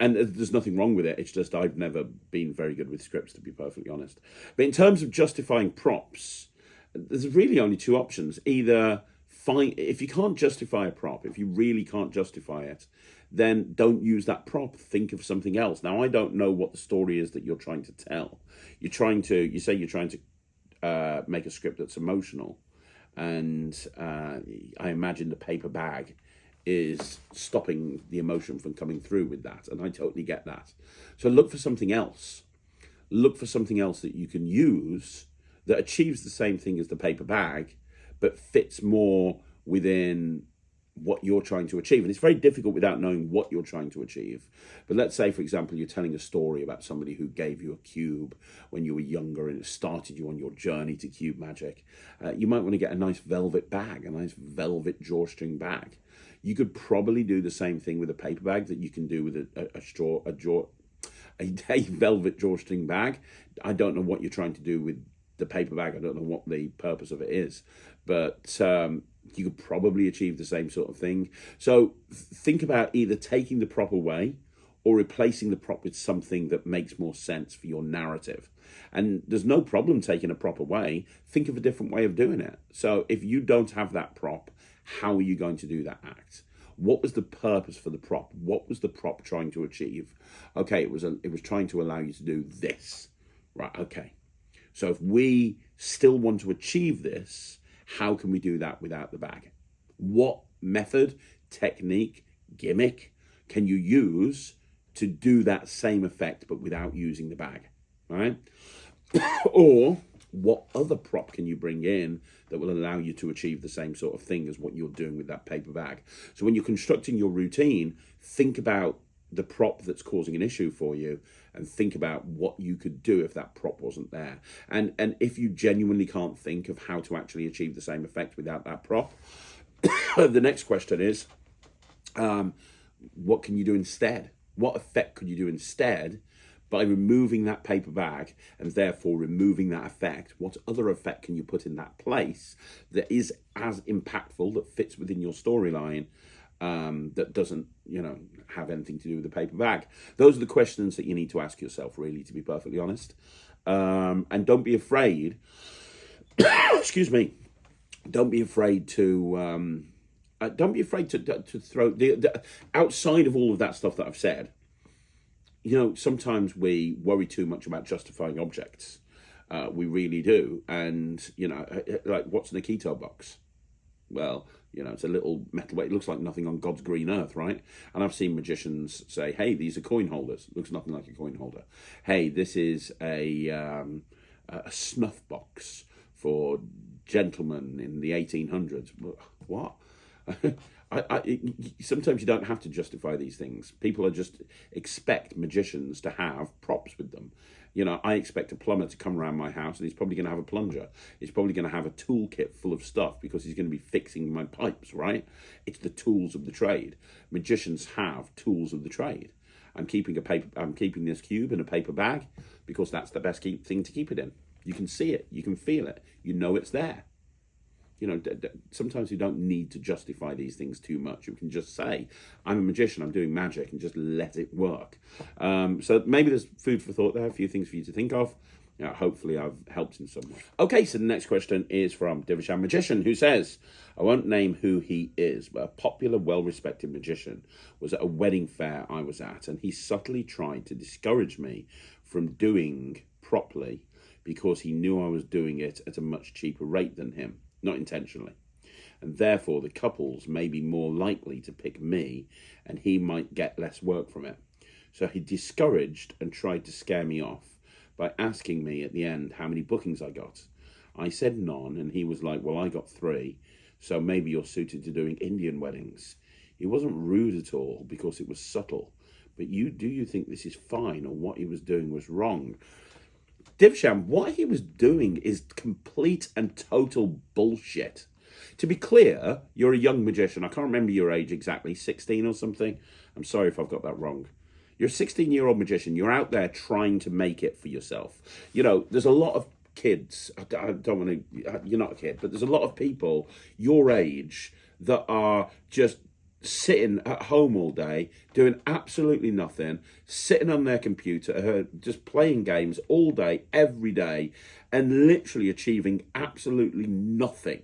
there's nothing wrong with it. It's just I've never been very good with scripts, to be perfectly honest. But in terms of justifying props, there's really only two options. Either if you can't justify a prop, if you really can't justify it, then don't use that prop. Think of something else. Now, I don't know what the story is that you're trying to tell. You say you're trying to make a script that's emotional, and I imagine the paper bag is stopping the emotion from coming through with that, and I totally get that. So look for something else. Look for something else that you can use that achieves the same thing as the paper bag, but fits more within what you're trying to achieve. And it's very difficult without knowing what you're trying to achieve. But let's say, for example, you're telling a story about somebody who gave you a cube when you were younger and it started you on your journey to cube magic. You might want to get a nice velvet bag, a nice velvet drawstring bag. You could probably do the same thing with a paper bag that you can do with a velvet drawstring bag. I don't know what you're trying to do with the paper bag. I don't know what the purpose of it is, but you could probably achieve the same sort of thing. So think about either taking the prop away or replacing the prop with something that makes more sense for your narrative. And there's no problem taking a prop away. Think of a different way of doing it. So if you don't have that prop, how are you going to do that act? What was the purpose for the prop? What was the prop trying to achieve? Okay, it was trying to allow you to do this. Right, okay. So if we still want to achieve this, how can we do that without the bag? What method, technique, gimmick can you use to do that same effect but without using the bag, right? Or what other prop can you bring in that will allow you to achieve the same sort of thing as what you're doing with that paper bag? So when you're constructing your routine, think about the prop that's causing an issue for you and think about what you could do if that prop wasn't there. And if you genuinely can't think of how to actually achieve the same effect without that prop, the next question is, what can you do instead? What effect could you do instead by removing that paper bag and therefore removing that effect? What other effect can you put in that place that is as impactful, that fits within your storyline, that doesn't, have anything to do with the paper bag? Those are the questions that you need to ask yourself, really, to be perfectly honest. And don't be afraid, excuse me, don't be afraid to throw the outside of all of that stuff that I've said. Sometimes we worry too much about justifying objects. We really do. And, like, what's in a keto box? Well, it's a little metal. It looks like nothing on God's green earth, right? And I've seen magicians say, hey, these are coin holders. It looks nothing like a coin holder. Hey, this is a snuff box for gentlemen in the 1800s. What? Sometimes you don't have to justify these things. People expect magicians to have props with them. I expect a plumber to come around my house and he's probably going to have a plunger. He's probably going to have a toolkit full of stuff because he's going to be fixing my pipes, right? It's the tools of the trade. Magicians have tools of the trade. I'm keeping this cube in a paper bag because that's the best thing to keep it in. You can see it, you can feel it, you know it's there. sometimes you don't need to justify these things too much. You can just say, I'm a magician, I'm doing magic, and just let it work. So maybe there's food for thought there, a few things for you to think of. Hopefully I've helped in some way. Okay, so the next question is from Different Magician, who says, I won't name who he is, but a popular, well-respected magician was at a wedding fair I was at, and he subtly tried to discourage me from doing properly because he knew I was doing it at a much cheaper rate than him, not intentionally. And therefore, the couples may be more likely to pick me, and he might get less work from it. So he discouraged and tried to scare me off by asking me at the end how many bookings I got. I said none, and he was like, well, I got 3, so maybe you're suited to doing Indian weddings. He wasn't rude at all because it was subtle. But do you think this is fine, or what he was doing was wrong? Divsham, what he was doing is complete and total bullshit. To be clear, you're a young magician. I can't remember your age exactly, 16 or something. I'm sorry if I've got that wrong. You're a 16-year-old magician. You're out there trying to make it for yourself. There's a lot of kids. I don't want to... You're not a kid, but there's a lot of people your age that are just sitting at home all day, doing absolutely nothing, sitting on their computer, just playing games all day, every day, and literally achieving absolutely nothing.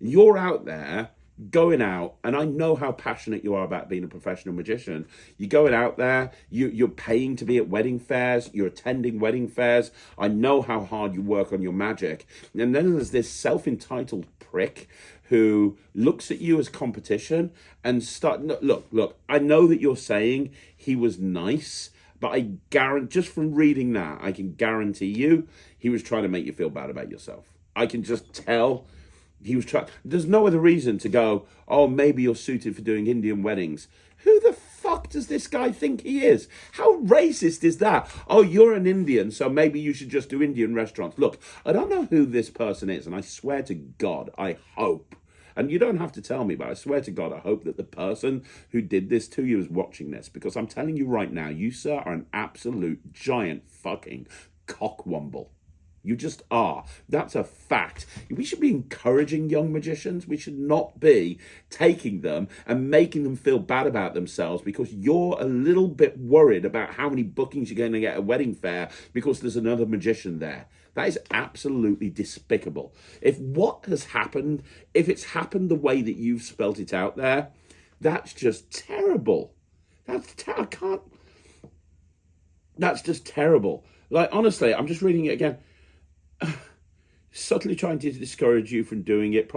You're out there going out, and I know how passionate you are about being a professional magician. You're going out there, you're paying to be at wedding fairs, you're attending wedding fairs. I know how hard you work on your magic. And then there's this self-entitled prick who looks at you as competition and look, I know that you're saying he was nice, but I guarantee, just from reading that, I can guarantee you he was trying to make you feel bad about yourself. I can just tell. He was trying. There's no other reason to go, oh, maybe you're suited for doing Indian weddings. Who the fuck does this guy think he is? How racist is that? Oh, you're an Indian, so maybe you should just do Indian restaurants. Look, I don't know who this person is, and I swear to God, I hope, and you don't have to tell me, but I swear to God, I hope that the person who did this to you is watching this, because I'm telling you right now, you, sir, are an absolute giant fucking cockwomble. You just are. That's a fact. We should be encouraging young magicians. We should not be taking them and making them feel bad about themselves because you're a little bit worried about how many bookings you're going to get at a wedding fair because there's another magician there. That is absolutely despicable. If what has happened, if it's happened the way that you've spelt it out there, that's just terrible. That's just terrible. Like, honestly, I'm just reading it again. Subtly trying to discourage you from doing it.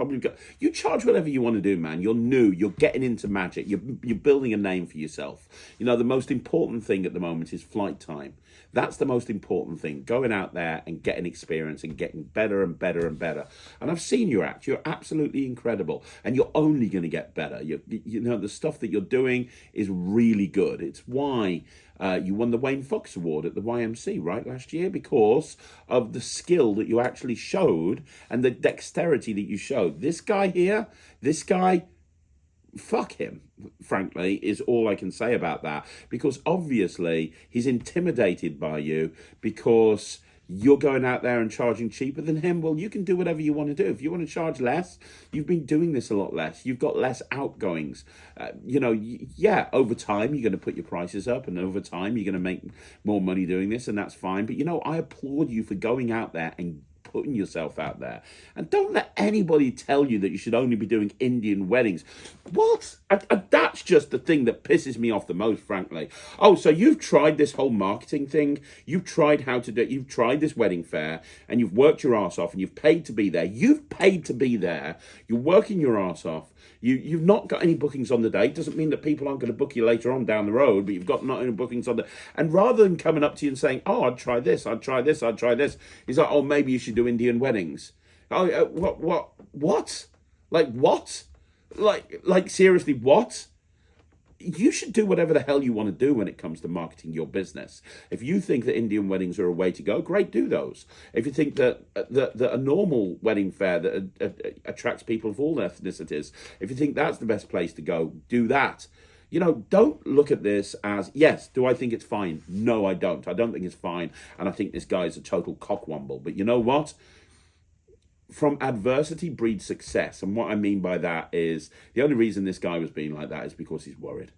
You charge whatever you want to do, man. You're new. You're getting into magic. You're building a name for yourself. The most important thing at the moment is flight time. That's the most important thing. Going out there and getting experience and getting better and better and better. And I've seen your act. You're absolutely incredible. And you're only going to get better. The stuff that you're doing is really good. It's why you won the Wayne Fox Award at the YMC, right, last year, because of the skill that you actually showed and the dexterity that you showed. This guy here, fuck him, frankly, is all I can say about that. Because obviously he's intimidated by you because you're going out there and charging cheaper than him. Well, you can do whatever you want to do. If you want to charge less, you've been doing this a lot less. You've got less outgoings. Over time, you're going to put your prices up, and over time, you're going to make more money doing this, and that's fine. But, I applaud you for going out there and putting yourself out there. And don't let anybody tell you that you should only be doing Indian weddings. What? That's just the thing that pisses me off the most, frankly. Oh, so you've tried this whole marketing thing. You've tried you've tried this wedding fair, and you've worked your ass off, and you've paid to be there. You've paid to be there. You're working your ass off. You've not got any bookings on the day. It doesn't mean that people aren't going to book you later on down the road, but you've got not any bookings on the... And rather than coming up to you and saying, oh, I'd try this, he's like, oh, maybe you should do Indian weddings. Oh, what? Like, what? Like, seriously, what? You should do whatever the hell you want to do when it comes to marketing your business. If you think that Indian weddings are a way to go, great, do those. If you think that a normal wedding fair that attracts people of all ethnicities, if you think that's the best place to go, do that. Don't look at this as, yes, do I think it's fine? No, I don't. I don't think it's fine. And I think this guy is a total cockwomble. But you know what? from adversity breeds success. And what I mean by that is the only reason this guy was being like that is because he's worried.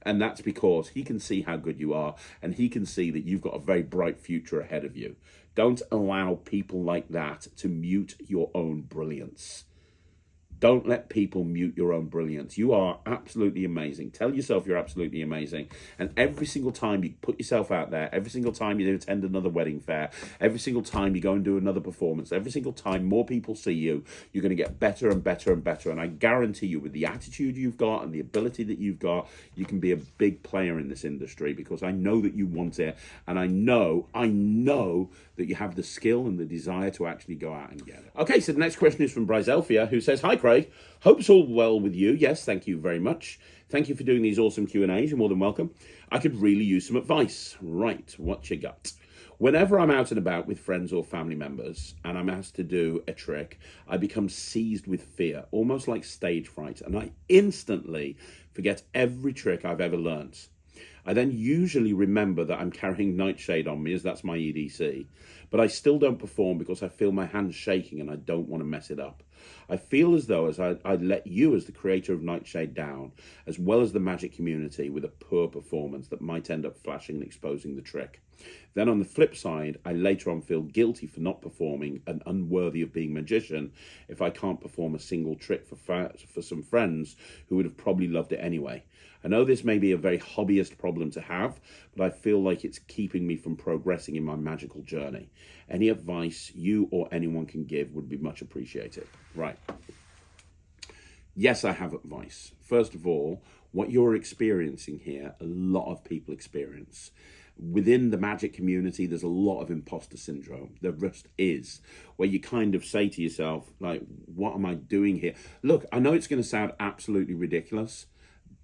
And that's because he can see how good you are, and he can see that you've got a very bright future ahead of you. Don't allow people like that to mute your own brilliance. Don't let people mute your own brilliance. You are absolutely amazing. Tell yourself you're absolutely amazing. And every single time you put yourself out there, every single time you attend another wedding fair, every single time you go and do another performance, every single time more people see you, you're going to get better and better and better. And I guarantee you, with the attitude you've got and the ability that you've got, you can be a big player in this industry, because I know that you want it. And I know that you have the skill and the desire to actually go out and get it. Okay, so the next question is from Bryselphia, who says, "Hi, Craig. Hope it's all well with you." Yes, thank you very much. Thank you for doing these awesome Q&As. You're more than welcome. I could really use some advice. Right, what you got? Whenever I'm out and about with friends or family members and I'm asked to do a trick, I become seized with fear, almost like stage fright, and I instantly forget every trick I've ever learned. I then usually remember that I'm carrying nightshade on me, as that's my EDC, but I still don't perform because I feel my hands shaking and I don't want to mess it up. I feel as though I let you, as the creator of Nightshade, down, as well as the magic community, with a poor performance that might end up flashing and exposing the trick. Then on the flip side, I later on feel guilty for not performing and unworthy of being a magician if I can't perform a single trick for some friends who would have probably loved it anyway. I know this may be a very hobbyist problem to have, but I feel like it's keeping me from progressing in my magical journey. Any advice you or anyone can give would be much appreciated. Right. Yes, I have advice. First of all, what you're experiencing here, a lot of people experience. Within the magic community, there's a lot of imposter syndrome. There just is, where you kind of say to yourself, like, what am I doing here? Look, I know it's going to sound absolutely ridiculous,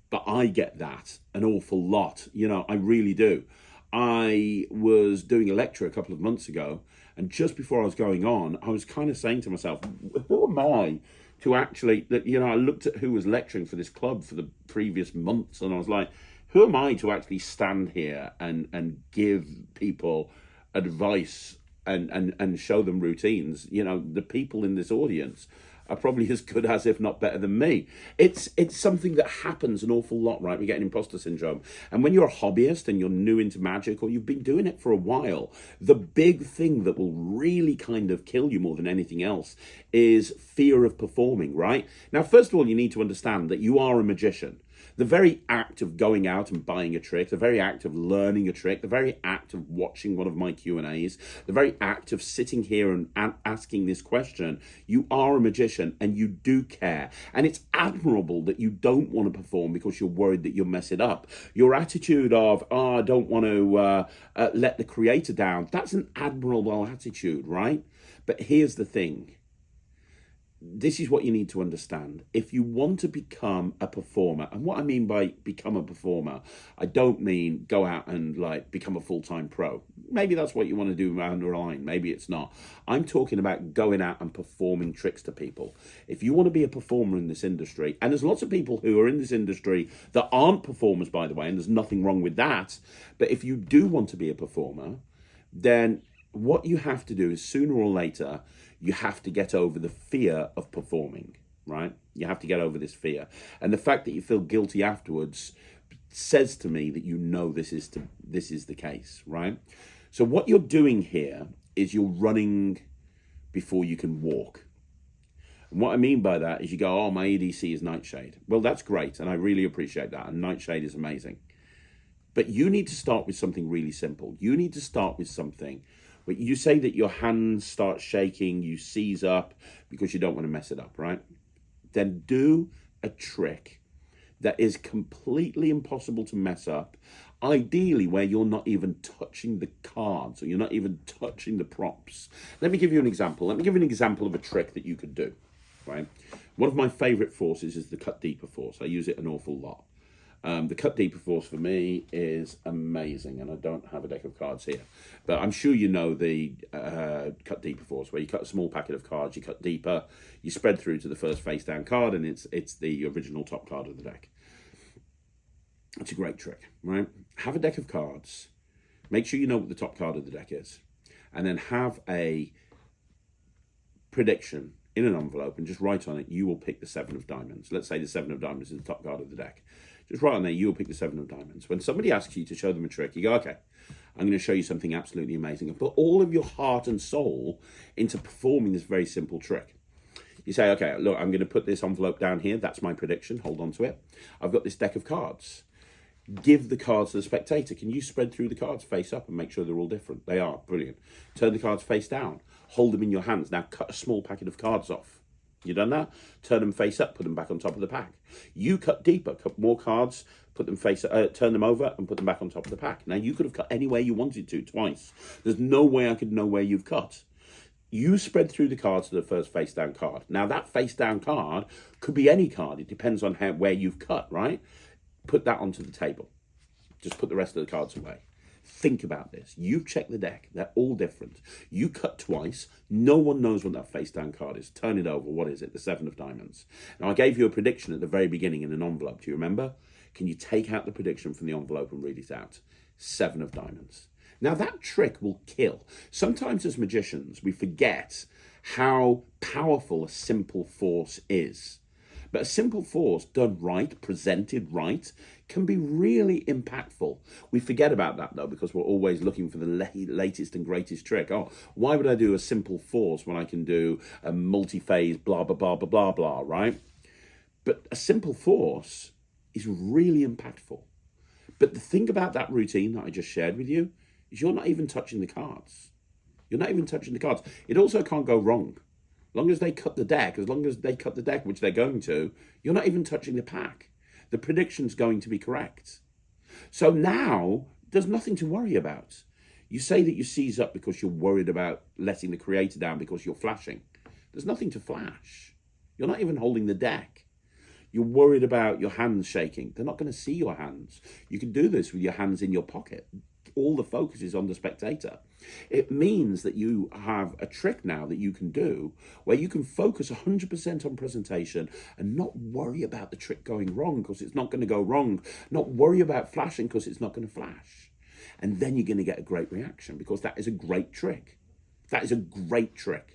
but I get that an awful lot. You know, I really do. I was doing a lecture a couple of months ago, and just before I was going on, I was kind of saying to myself, who am I to actually, that, you know, I looked at who was lecturing for this club for the previous months, and I was like, who am I to actually stand here and give people advice and show them routines? You know, the people in this audience are probably as good as, if not better than me. It's something that happens an awful lot, right? We get an imposter syndrome. And when you're a hobbyist and you're new into magic, or you've been doing it for a while, the big thing that will really kind of kill you more than anything else is fear of performing, right? Now, first of all, you need to understand that you are a magician. The very act of going out and buying a trick, the very act of learning a trick, the very act of watching one of my Q&As, the very act of sitting here and asking this question, you are a magician and you do care. And it's admirable that you don't want to perform because you're worried that you'll mess it up. Your attitude of, I don't want to let the creator down, that's an admirable attitude, right? But here's the thing. This is what you need to understand. If you want to become a performer, and what I mean by become a performer, I don't mean go out and like become a full-time pro. Maybe that's what you want to do down the line. Maybe it's not. I'm talking about going out and performing tricks to people. If you want to be a performer in this industry, and there's lots of people who are in this industry that aren't performers, by the way, and there's nothing wrong with that. But if you do want to be a performer, then what you have to do is sooner or later, you have to get over the fear of performing, right? You have to get over this fear. And the fact that you feel guilty afterwards says to me that you know this is the case, right? So what you're doing here is you're running before you can walk. And what I mean by that is you go, oh, my EDC is Nightshade. Well, that's great, and I really appreciate that, and Nightshade is amazing. But you need to start with something really simple. You need to start with something. But you say that your hands start shaking, you seize up because you don't want to mess it up, right? Then do a trick that is completely impossible to mess up, ideally where you're not even touching the cards or you're not even touching the props. Let me give you an example. Let me give you an example of a trick that you could do, right? One of my favorite forces is the cut deeper force. I use it an awful lot. The cut deeper force for me is amazing, and I don't have a deck of cards here, but I'm sure you know the cut deeper force, where you cut a small packet of cards, you cut deeper, you spread through to the first face down card, and it's the original top card of the deck. It's a great trick, right? Have a deck of cards, make sure you know what the top card of the deck is, and then have a prediction in an envelope and just write on it, you will pick the 7 of diamonds. Let's say the 7 of diamonds is the top card of the deck. Just write on there, you will pick the 7 of diamonds. When somebody asks you to show them a trick, you go, okay, I'm going to show you something absolutely amazing, and put all of your heart and soul into performing this very simple trick. You say, okay, look, I'm going to put this envelope down here. That's my prediction. Hold on to it. I've got this deck of cards. Give the cards to the spectator. Can you spread through the cards face up and make sure they're all different? They are. Brilliant. Turn the cards face down. Hold them in your hands. Now cut a small packet of cards off. You done that? Turn them face up. Put them back on top of the pack. You cut deeper. Cut more cards. Put them face turn them over and put them back on top of the pack. Now you could have cut anywhere you wanted to twice. There's no way I could know where you've cut. You spread through the cards to the first face down card. Now that face down card could be any card. It depends on where you've cut, right? Put that onto the table. Just put the rest of the cards away. Think about this. You've checked the deck. They're all different. You cut twice. No one knows what that face down card is. Turn it over. What is it? The 7 of diamonds. Now I gave you a prediction at the very beginning in an envelope. Do you remember? Can you take out the prediction from the envelope and read it out? 7 of diamonds. Now that trick will kill. Sometimes as magicians, we forget how powerful a simple force is. But a simple force done right, presented right, can be really impactful. We forget about that though, because we're always looking for the latest and greatest trick. Oh, why would I do a simple force when I can do a multi-phase blah, blah, blah, blah, blah, blah, right? But a simple force is really impactful. But the thing about that routine that I just shared with you is you're not even touching the cards. You're not even touching the cards. It also can't go wrong. As long as they cut the deck, which they're going to, you're not even touching the pack. The prediction's going to be correct. So now, there's nothing to worry about. You say that you seize up because you're worried about letting the creator down because you're flashing. There's nothing to flash. You're not even holding the deck. You're worried about your hands shaking. They're not going to see your hands. You can do this with your hands in your pocket. All the focus is on the spectator. It means that you have a trick now that you can do where you can focus 100% on presentation and not worry about the trick going wrong because it's not going to go wrong. Not worry about flashing because it's not going to flash. And then you're going to get a great reaction because that is a great trick. That is a great trick.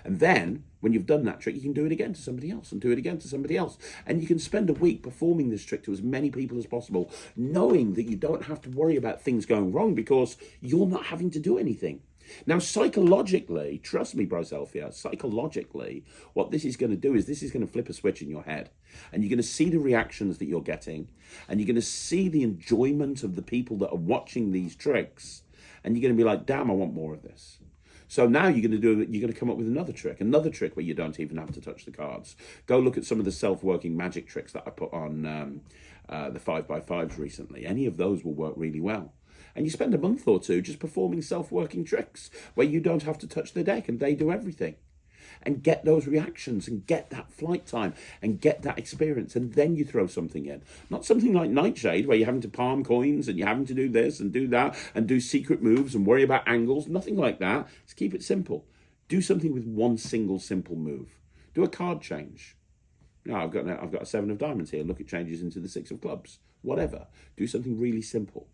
And then, when you've done that trick, you can do it again to somebody else and do it again to somebody else. And you can spend a week performing this trick to as many people as possible, knowing that you don't have to worry about things going wrong because you're not having to do anything. Now, psychologically, trust me, Broselfia, psychologically, what this is going to do is this is going to flip a switch in your head. And you're going to see the reactions that you're getting. And you're going to see the enjoyment of the people that are watching these tricks. And you're going to be like, damn, I want more of this. So now you're going to come up with another trick where you don't even have to touch the cards. Go look at some of the self-working magic tricks that I put on the 5x5s recently. Any of those will work really well. And you spend a month or two just performing self-working tricks where you don't have to touch the deck and they do everything. And get those reactions and get that flight time and get that experience. And then you throw something in. Not something like Nightshade where you're having to palm coins and you're having to do this and do that and do secret moves and worry about angles. Nothing like that. Just keep it simple. Do something with one single simple move. Do a card change. No, I've got a 7 of diamonds here. Look, it changes into the 6 of clubs. Whatever. Do something really simple.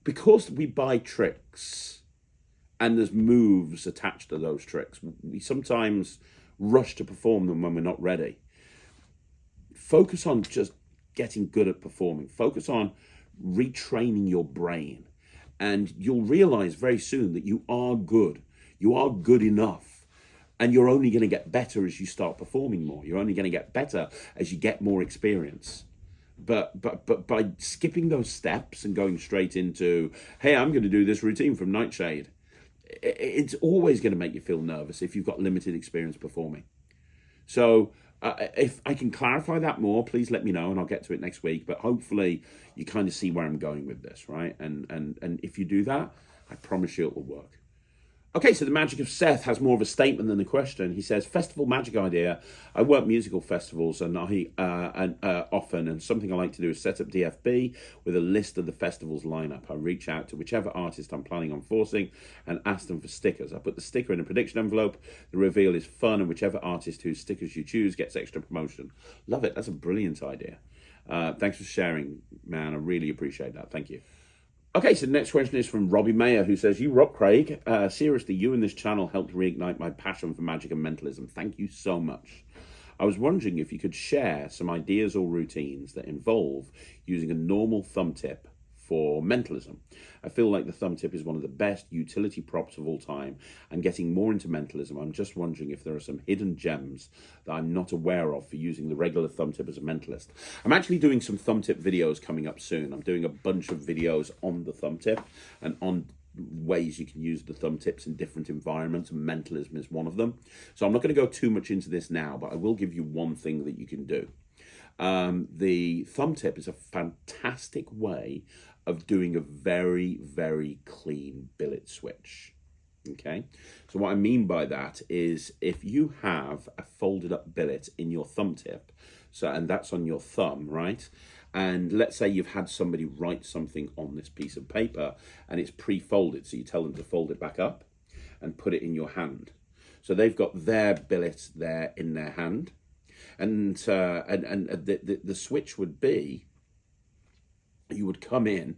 Because we buy tricks and there's moves attached to those tricks, we sometimes rush to perform them when we're not ready. Focus on just getting good at performing. Focus on retraining your brain. And you'll realize very soon that you are good. You are good enough. And you're only going to get better as you start performing more. You're only going to get better as you get more experience. But by skipping those steps and going straight into, hey, I'm going to do this routine from Nightshade, it's always going to make you feel nervous if you've got limited experience performing. So if I can clarify that more, please let me know and I'll get to it next week. But hopefully you kind of see where I'm going with this, right? And if you do that, I promise you it will work. Okay, so the Magic of Seth has more of a statement than a question. He says, festival magic idea. I work musical festivals and often, and something I like to do is set up DFB with a list of the festival's lineup. I reach out to whichever artist I'm planning on forcing and ask them for stickers. I put the sticker in a prediction envelope. The reveal is fun, and whichever artist whose stickers you choose gets extra promotion. Love it. That's a brilliant idea. Thanks for sharing, man. I really appreciate that. Thank you. Okay, so the next question is from Robbie Mayer, who says, "You rock, Craig. Seriously, you and this channel helped reignite my passion for magic and mentalism. Thank you so much. I was wondering if you could share some ideas or routines that involve using a normal thumb tip for mentalism. I feel like the thumb tip is one of the best utility props of all time, and getting more into mentalism, I'm just wondering if there are some hidden gems that I'm not aware of for using the regular thumb tip as a mentalist." I'm actually doing some thumb tip videos coming up soon. I'm doing a bunch of videos on the thumb tip and on ways you can use the thumb tips in different environments, and mentalism is one of them. So I'm not going to go too much into this now, but I will give you one thing that you can do. The thumb tip is a fantastic way of doing a very, very clean billet switch. Okay, so what I mean by that is if you have a folded up billet in your thumb tip, so and that's on your thumb, right? And let's say you've had somebody write something on this piece of paper and it's pre-folded, so you tell them to fold it back up and put it in your hand. So they've got their billet there in their hand, and the switch would be, you would come in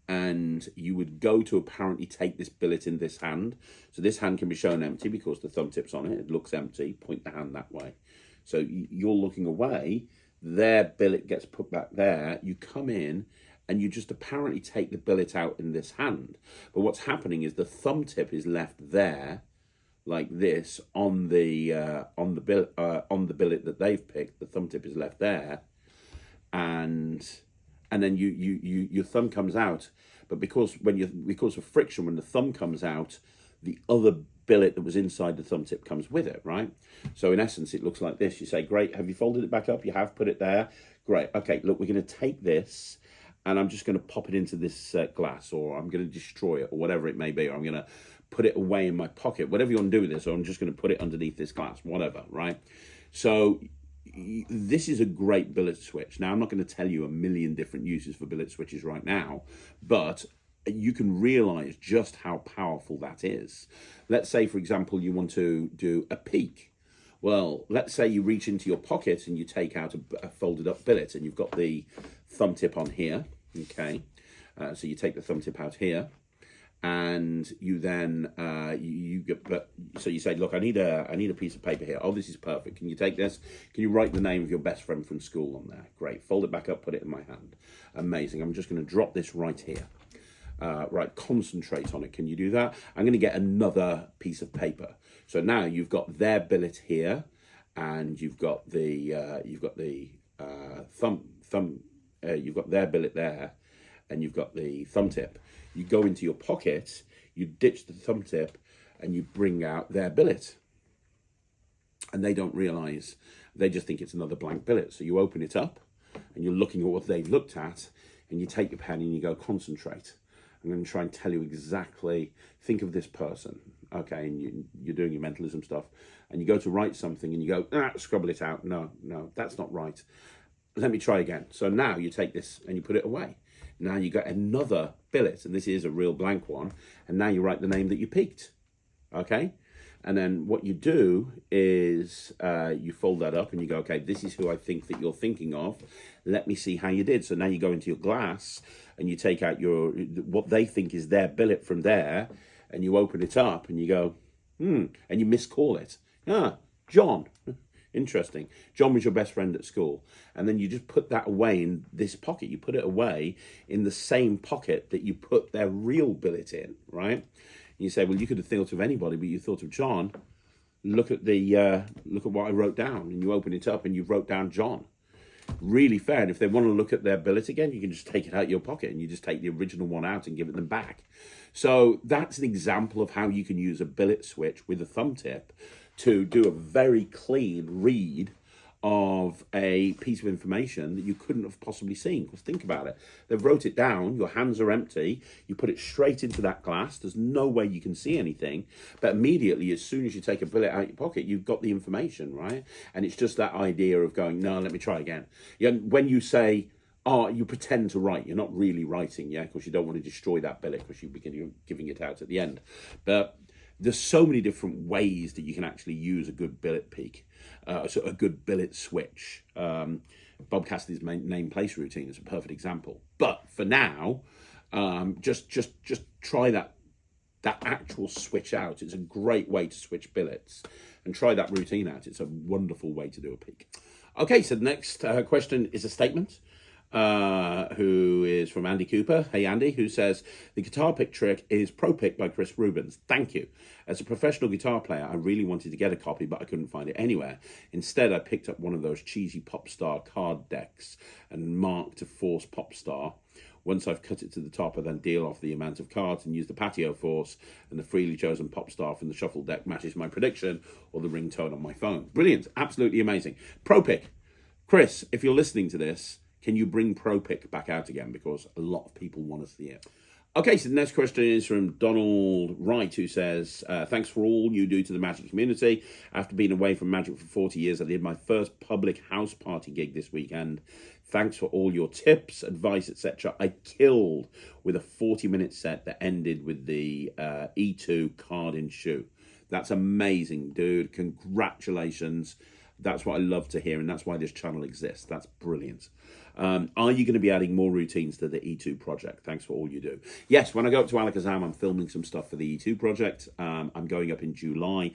and you would go to apparently take this billet in this hand. So this hand can be shown empty because the thumb tip's on it. It looks empty. Point the hand that way. So you're looking away. Their billet gets put back there. You come in and you just apparently take the billet out in this hand. But what's happening is the thumb tip is left there like this on the billet that they've picked. The thumb tip is left there, and then your thumb comes out, but because of friction, when the thumb comes out, the other billet that was inside the thumb tip comes with it, right? So in essence, it looks like this. You say, "Great, have you folded it back up? You have, put it there. Great. Okay, look, we're going to take this, and I'm just going to pop it into this glass, or I'm going to destroy it, or whatever it may be, or I'm going to put it away in my pocket, whatever you want to do with this, or I'm just going to put it underneath this glass, whatever," right? So this is a great billet switch. Now, I'm not going to tell you a million different uses for billet switches right now, but you can realize just how powerful that is. Let's say, for example, you want to do a peek. Well, let's say you reach into your pocket and you take out a folded up billet, and you've got the thumb tip on here, okay? So you take the thumb tip out here, and you then so you say, "Look, I need a piece of paper here. Oh, this is perfect. Can you take this? Can you write the name of your best friend from school on there? Great. Fold it back up, put it in my hand. Amazing. I'm just going to drop this right here. Right, concentrate on it. Can you do that? I'm going to get another piece of paper." So now you've got their billet here, and you've got you've got their billet there, and you've got the thumb tip. You go into your pocket, you ditch the thumb tip, and you bring out their billet. And they don't realize, they just think it's another blank billet. So you open it up, and you're looking at what they've looked at, and you take your pen and you go, "Concentrate. I'm going to try and tell you exactly, think of this person." Okay, and you're doing your mentalism stuff, and you go to write something, and you go, "Scribble it out. No, that's not right. Let me try again." So now you take this and you put it away. Now you got another billet, and this is a real blank one, and now you write the name that you picked, okay? And then what you do is you fold that up and you go, "Okay, this is who I think that you're thinking of. Let me see how you did." So now you go into your glass and you take out what they think is their billet from there, and you open it up and you go, and you miscall it. John. Interesting. John was your best friend at school. And then you just put that away in this pocket. You put it away in the same pocket that you put their real billet in, right? And you say, "Well, you could have thought of anybody, but you thought of John. Look at what I wrote down." And you open it up and you wrote down John. Really fair. And if they want to look at their billet again, you can just take it out of your pocket and you just take the original one out and give it them back. So that's an example of how you can use a billet switch with a thumb tip to do a very clean read of a piece of information that you couldn't have possibly seen. Because think about it, they've wrote it down, your hands are empty, you put it straight into that glass, there's no way you can see anything, but immediately, as soon as you take a billet out of your pocket, you've got the information, right? And it's just that idea of going, "No, let me try again." When you say, you pretend to write, you're not really writing, because you don't want to destroy that billet, because you're giving it out at the end. But there's so many different ways that you can actually use a good billet peak, so a good billet switch. Bob Cassidy's name place routine is a perfect example. But for now, Just try that actual switch out. It's a great way to switch billets, and try that routine out. It's a wonderful way to do a peak. Okay, so the next question is a statement, who is from Andy Cooper. Hey, Andy, who says, the guitar pick trick is Pro Pick by Chris Rubens. Thank you. As a professional guitar player, I really wanted to get a copy, but I couldn't find it anywhere. Instead, I picked up one of those cheesy Popstar card decks and marked to force Popstar. Once I've cut it to the top, I then deal off the amount of cards and use the patio force, and the freely chosen Popstar from the shuffle deck matches my prediction or the ringtone on my phone. Brilliant. Absolutely amazing. Pro Pick. Chris, if you're listening to this, can you bring Pro Pick back out again? Because a lot of people want to see it. Okay, so the next question is from Donald Wright, who says, thanks for all you do to the Magic community. After being away from Magic for 40 years, I did my first public house party gig this weekend. Thanks for all your tips, advice, etc. I killed with a 40-minute set that ended with the E2 card in shoe. That's amazing, dude. Congratulations. That's what I love to hear, and that's why this channel exists. That's brilliant. Are you going to be adding more routines to the E2 project? Thanks for all you do. Yes, when I go up to Alakazam, I'm filming some stuff for the E2 project. I'm going up in July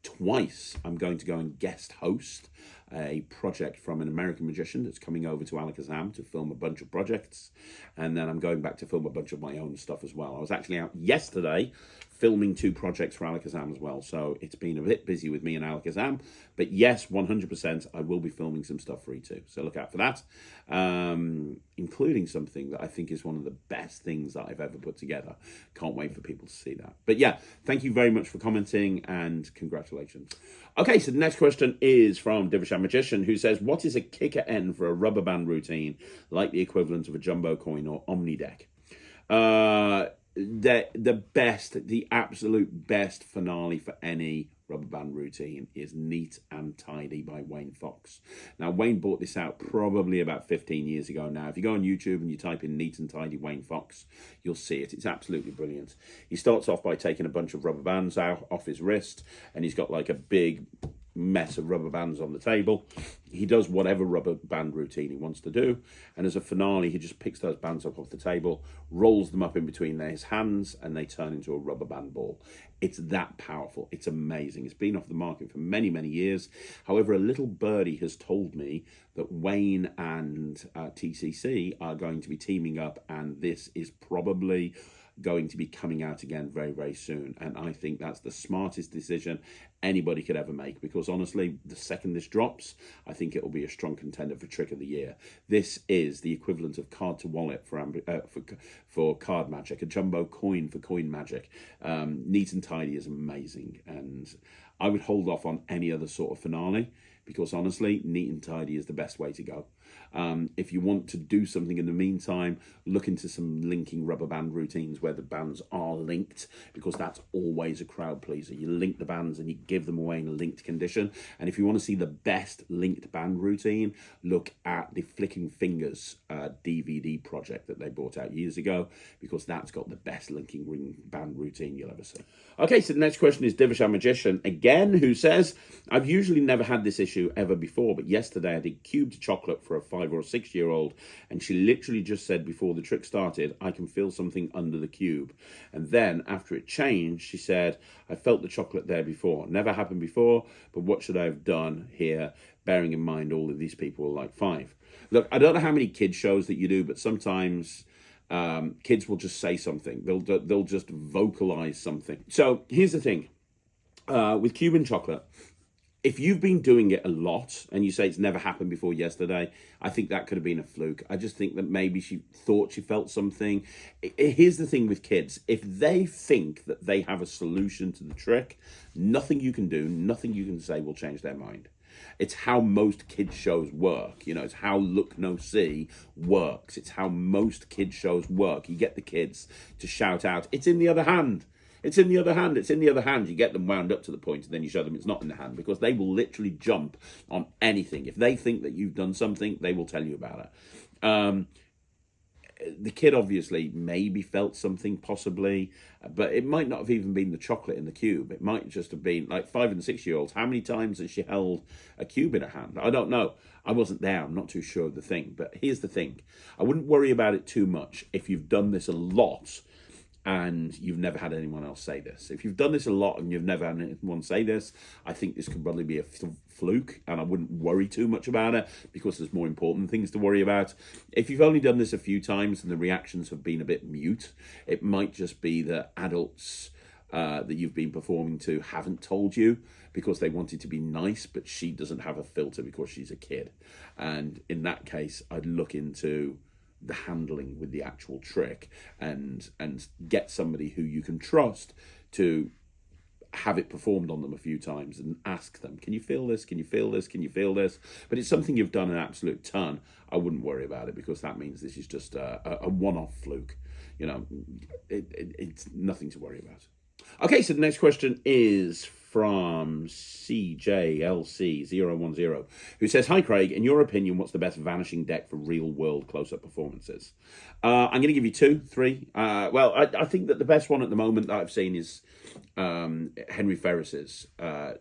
twice. I'm going to go and guest host a project from an American magician that's coming over to Alakazam to film a bunch of projects. And then I'm going back to film a bunch of my own stuff as well. I was actually out yesterday filming 2 projects for Alakazam as well. So it's been a bit busy with me and Alakazam. But yes, 100%, I will be filming some stuff for E2. So look out for that, including something that I think is one of the best things that I've ever put together. Can't wait for people to see that. But yeah, thank you very much for commenting, and congratulations. Okay, so the next question is from Different.If Magician, who says, what is a kicker end for a rubber band routine, like the equivalent of a jumbo coin or omni deck? The absolute best finale for any rubber band routine is Neat and Tidy by Wayne Fox. Now, Wayne brought this out probably about 15 years ago now. If you go on YouTube and you type in Neat and Tidy Wayne Fox, you'll see it. It's absolutely brilliant. He starts off by taking a bunch of rubber bands out off his wrist, and he's got like a big mess of rubber bands on the table. He does whatever rubber band routine he wants to do, and as a finale he just picks those bands up off the table, rolls them up in between his hands, and they turn into a rubber band ball. It's that powerful. It's amazing. It's been off the market for many years. However, a little birdie has told me that Wayne and TCC are going to be teaming up, and this is probably going to be coming out again very soon. And I think that's the smartest decision anybody could ever make, because honestly, the second this drops, I think it will be a strong contender for Trick of the Year. This is the equivalent of card to wallet for card magic, a jumbo coin for coin magic. Neat and Tidy is amazing, and I would hold off on any other sort of finale, because honestly, Neat and Tidy is the best way to go. If you want to do something in the meantime, look into some linking rubber band routines where the bands are linked, because that's always a crowd pleaser. You link the bands and you give them away in a linked condition. And if you want to see the best linked band routine, look at the Flicking Fingers DVD project that they brought out years ago, because that's got the best linking ring band routine you'll ever see. Okay, so the next question is Different.If Magician again, who says, I've usually never had this issue ever before, but yesterday I did cubed chocolate for a 5 or 6 year old, and she literally just said before the trick started, I can feel something under the cube. And then after it changed, she said, I felt the chocolate there before. Never happened before, but what should I have done here, bearing in mind all of these people are like 5? Look, I don't know how many kids shows that you do, but sometimes kids will just say something. They'll just vocalize something. So here's the thing, with cube and chocolate, if you've been doing it a lot and you say it's never happened before yesterday, I think that could have been a fluke. I just think that maybe she thought she felt something. Here's the thing with kids. If they think that they have a solution to the trick, nothing you can do, nothing you can say will change their mind. It's how most kids shows work. You know, it's how Look No See works. It's how most kids shows work. You get the kids to shout out, it's in the other hand. It's in the other hand, it's in the other hand. You get them wound up to the point, and then you show them it's not in the hand, because they will literally jump on anything. If they think that you've done something, they will tell you about it. the kid obviously maybe felt something, possibly, but it might not have even been the chocolate in the cube. It might just have been like 5 and 6 year olds. How many times has she held a cube in her hand? I don't know. I wasn't there. I'm not too sure of the thing. But here's the thing. I wouldn't worry about it too much if you've done this a lot and you've never had anyone else say this. If you've done this a lot and you've never had anyone say this, I think this could probably be a fluke, and I wouldn't worry too much about it because there's more important things to worry about. If you've only done this a few times and the reactions have been a bit mute, it might just be that adults that you've been performing to haven't told you because they wanted to be nice, but she doesn't have a filter because she's a kid. And in that case, I'd look into the handling with the actual trick and get somebody who you can trust to have it performed on them a few times and ask them, can you feel this? Can you feel this? Can you feel this? But it's something you've done an absolute ton. I wouldn't worry about it because that means this is just a one-off fluke. You know, it's nothing to worry about. Okay, so the next question is from CJLC010, who says, hi Craig, in your opinion, what's the best Vanishing deck for real-world close-up performances? I'm going to give you 2, 3. Well, I think that the best one at the moment that I've seen is Henry Ferris's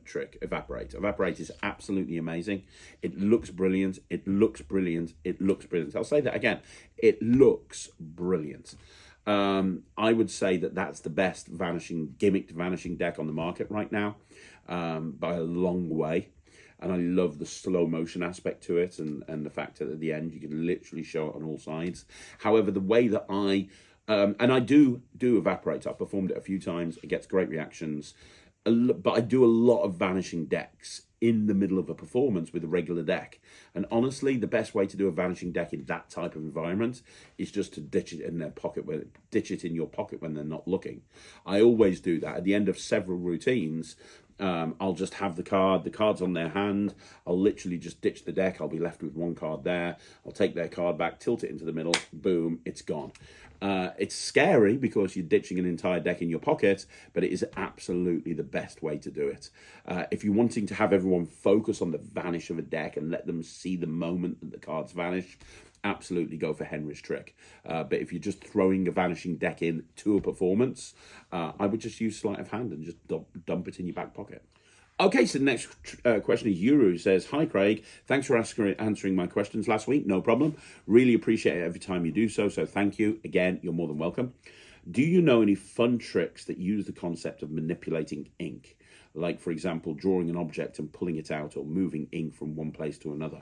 trick, Evaporate. Evaporate is absolutely amazing. It looks brilliant. It looks brilliant. It looks brilliant. I'll say that again. It looks brilliant. I would say that that's the best gimmicked Vanishing deck on the market right now, by a long way. And I love the slow motion aspect to it and the fact that at the end you can literally show it on all sides. However, the way that and I do Evaporate. I've performed it a few times. It gets great reactions. But I do a lot of Vanishing decks in the middle of a performance with a regular deck. And honestly, the best way to do a Vanishing deck in that type of environment is just to ditch it in their pocket, ditch it in your pocket when they're not looking. I always do that. At the end of several routines, I'll just have the card's on their hand. I'll literally just ditch the deck. I'll be left with one card there. I'll take their card back, tilt it into the middle, boom, it's gone. It's scary because you're ditching an entire deck in your pocket, but it is absolutely the best way to do it. If you're wanting to have everyone focus on the vanish of a deck and let them see the moment that the cards vanish, absolutely go for Henry's trick. But if you're just throwing a Vanishing deck in to a performance, I would just use sleight of hand and just dump it in your back pocket. Okay, so the next question is Yuru, who says, hi Craig, thanks for answering my questions last week. No problem. Really appreciate it every time you do so thank you. Again, you're more than welcome. Do you know any fun tricks that use the concept of manipulating ink? Like, for example, drawing an object and pulling it out or moving ink from one place to another.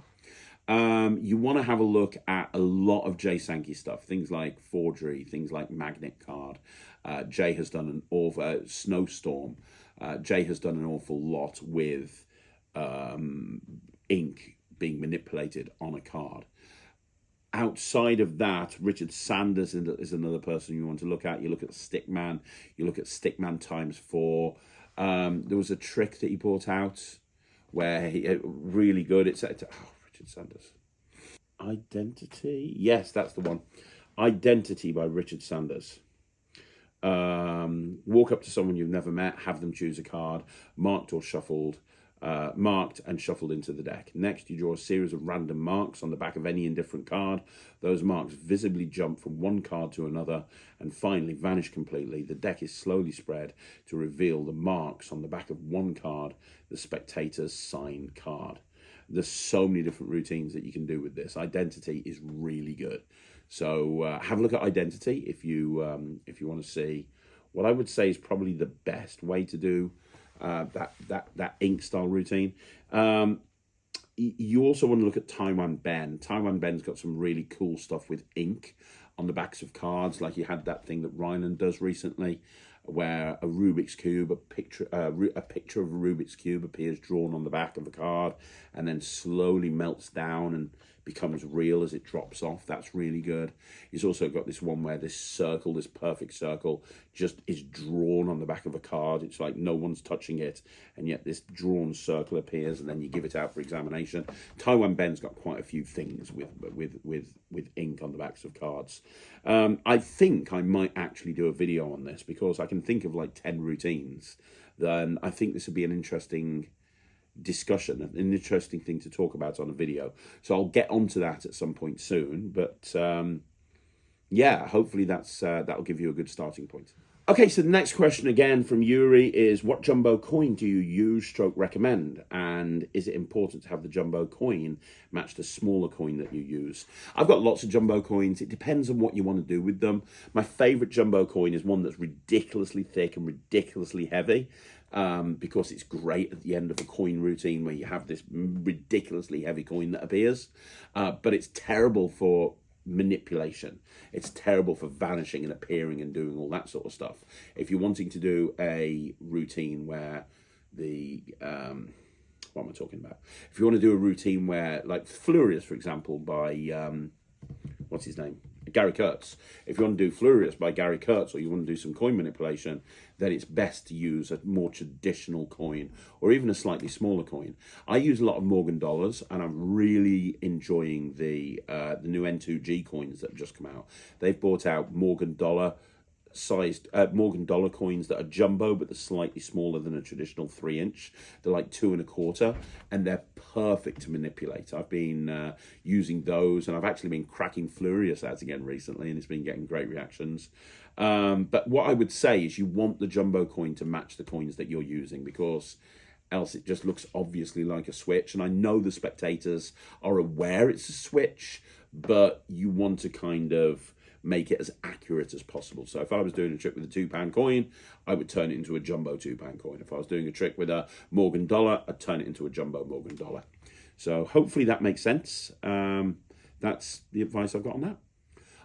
You want to have a look at a lot of Jay Sankey stuff, things like Forgery, things like Magnet Card. Jay has done an awful Snowstorm. Jay has done an awful lot with ink being manipulated on a card. Outside of that, Richard Sanders is another person you want to look at. You look at Stickman. You look at Stickman ×4. There was a trick that he brought out where he really good. It's Richard Sanders. Identity. Yes, that's the one. Identity by Richard Sanders. Walk up to someone you've never met, have them choose a card, marked or shuffled, marked and shuffled into the deck. Next, you draw a series of random marks on the back of any indifferent card. Those marks visibly jump from one card to another and finally vanish completely. The deck is slowly spread to reveal the marks on the back of one card, the spectator's signed card. There's so many different routines that you can do with this. Identity is really good. So have a look at Identity if you want to see what I would say is probably the best way to do that ink style routine. You also want to look at Taiwan Ben. Taiwan Ben's got some really cool stuff with ink on the backs of cards, like you had that thing that Ryland does recently, where a Rubik's Cube, a picture of a Rubik's Cube appears drawn on the back of the card and then slowly melts down and becomes real as it drops off. That's really good. He's also got this one where this circle, this perfect circle, just is drawn on the back of a card. It's like no one's touching it, and yet this drawn circle appears, and then you give it out for examination. Taiwan Ben's got quite a few things with ink on the backs of cards. I think I might actually do a video on this because I can think of like 10 routines. Then I think this would be an interesting discussion, an interesting thing to talk about on a video. So I'll get onto that at some point soon. But yeah, hopefully that'll give you a good starting point. Okay, so the next question again from Yuri is, what jumbo coin do you use stroke recommend? And is it important to have the jumbo coin match the smaller coin that you use? I've got lots of jumbo coins. It depends on what you want to do with them. My favorite jumbo coin is one that's ridiculously thick and ridiculously heavy, because it's great at the end of a coin routine where you have this ridiculously heavy coin that appears, but it's terrible for manipulation. It's terrible for vanishing and appearing and doing all that sort of stuff. If you're wanting to do a routine where the what am I talking about? If you want to do a routine where, like Flurious, for example, by what's his name? Gary Kurtz. If you want to do Flurious by Gary Kurtz, or you want to do some coin manipulation, then it's best to use a more traditional coin, or even a slightly smaller coin. I use a lot of Morgan dollars, and I'm really enjoying the new N2G coins that have just come out. They've brought out Morgan dollar coins that are jumbo, but they're slightly smaller than a traditional 3-inch. They're like 2 1/4, and they're perfect to manipulate. I've been using those, and I've actually been cracking Flurious ads again recently, and it's been getting great reactions. But what I would say is you want the jumbo coin to match the coins that you're using, because else it just looks obviously like a switch. And I know the spectators are aware it's a switch, but you want to kind of make it as accurate as possible. So if I was doing a trick with a £2 coin, I would turn it into a jumbo £2 coin. If I was doing a trick with a Morgan dollar, I'd turn it into a jumbo Morgan dollar. So hopefully that makes sense. That's the advice I've got on that.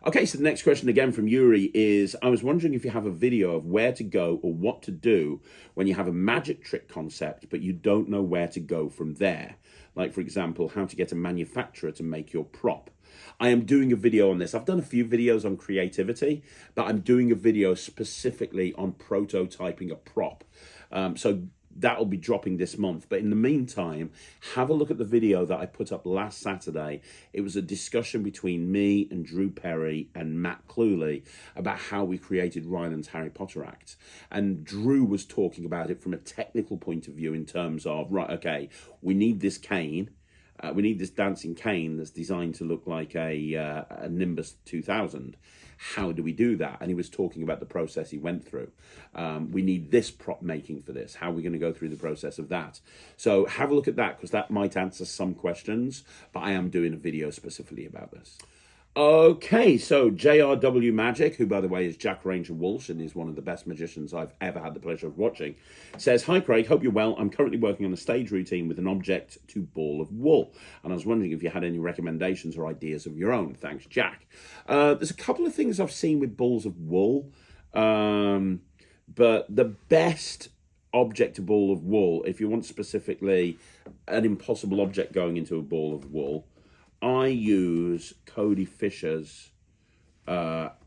Okay, so the next question again from Yuri is, I was wondering if you have a video of where to go or what to do when you have a magic trick concept, but you don't know where to go from there. Like, for example, how to get a manufacturer to make your prop. I am doing a video on this. I've done a few videos on creativity, but I'm doing a video specifically on prototyping a prop. So that'll be dropping this month. But in the meantime, have a look at the video that I put up last Saturday. It was a discussion between me and Drew Perry and Matt Cluley about how we created Ryland's Harry Potter Act. And Drew was talking about it from a technical point of view in terms of, right, okay, we need this cane. We need this dancing cane that's designed to look like a Nimbus 2000. How do we do that? And he was talking about the process he went through. We need this prop making for this. How are we going to go through the process of that? So have a look at that, because that might answer some questions, but I am doing a video specifically about this. Okay, so JRW Magic, who, by the way, is Jack Ranger Walsh and is one of the best magicians I've ever had the pleasure of watching, says, "Hi, Craig, hope you're well. I'm currently working on a stage routine with an object to ball of wool, and I was wondering if you had any recommendations or ideas of your own. Thanks, Jack." There's a couple of things I've seen with balls of wool, but the best object to ball of wool, if you want specifically an impossible object going into a ball of wool, I use Cody Fisher's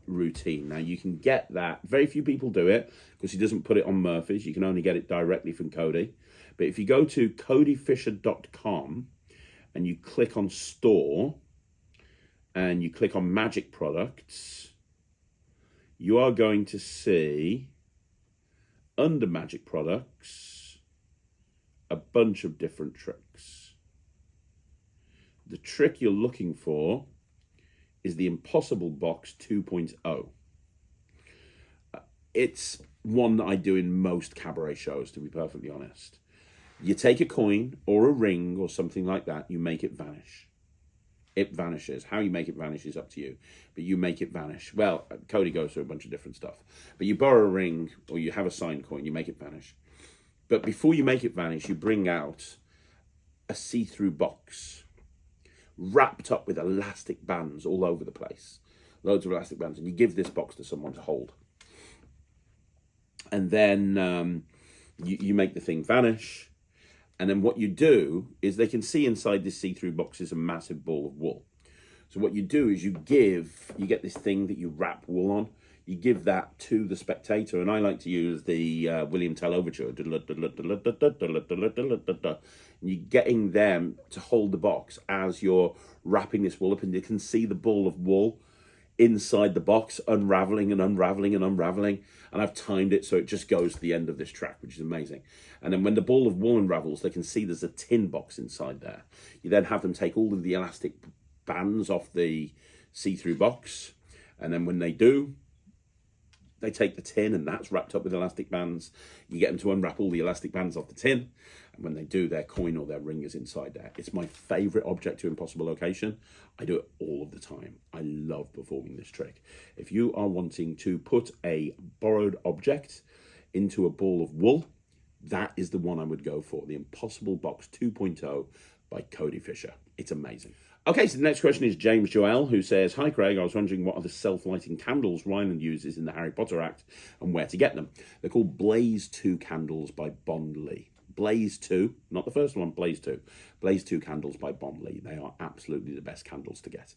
routine. Now, you can get that. Very few people do it because he doesn't put it on Murphy's. You can only get it directly from Cody. But if you go to codyfisher.com and you click on store and you click on magic products, you are going to see under magic products a bunch of different tricks. The trick you're looking for is the Impossible Box 2.0. It's one that I do in most cabaret shows, to be perfectly honest. You take a coin or a ring or something like that, you make it vanish. It vanishes. How you make it vanish is up to you, but you make it vanish. Well, Cody goes through a bunch of different stuff, but you borrow a ring or you have a signed coin, you make it vanish. But before you make it vanish, you bring out a see-through box wrapped up with elastic bands all over the place. Loads of elastic bands. And you give this box to someone to hold. And then you make the thing vanish. And then what you do is they can see inside this see-through box is a massive ball of wool. So what you do is you get this thing that you wrap wool on. You give that to the spectator, and I like to use the William Tell Overture. And you're getting them to hold the box as you're wrapping this wool up, and you can see the ball of wool inside the box unraveling and unraveling and unraveling. And I've timed it so it just goes to the end of this track, which is amazing. And then when the ball of wool unravels, they can see there's a tin box inside there. You then have them take all of the elastic bands off the see-through box. And then when they do, they take the tin and that's wrapped up with elastic bands. You get them to unwrap all the elastic bands off the tin. And when they do, their coin or their ring is inside there. It's my favorite object to impossible location. I do it all of the time. I love performing this trick. If you are wanting to put a borrowed object into a ball of wool, that is the one I would go for. The Impossible Box 2.0 by Cody Fisher. It's amazing. Okay, so the next question is James Joel, who says, "Hi Craig, I was wondering what are the self-lighting candles Ryland uses in the Harry Potter act and where to get them. They're called Blaze 2 candles by Bond Lee." Blaze 2, not the first one, Blaze 2. Blaze 2 candles by Bond Lee. They are absolutely the best candles to get.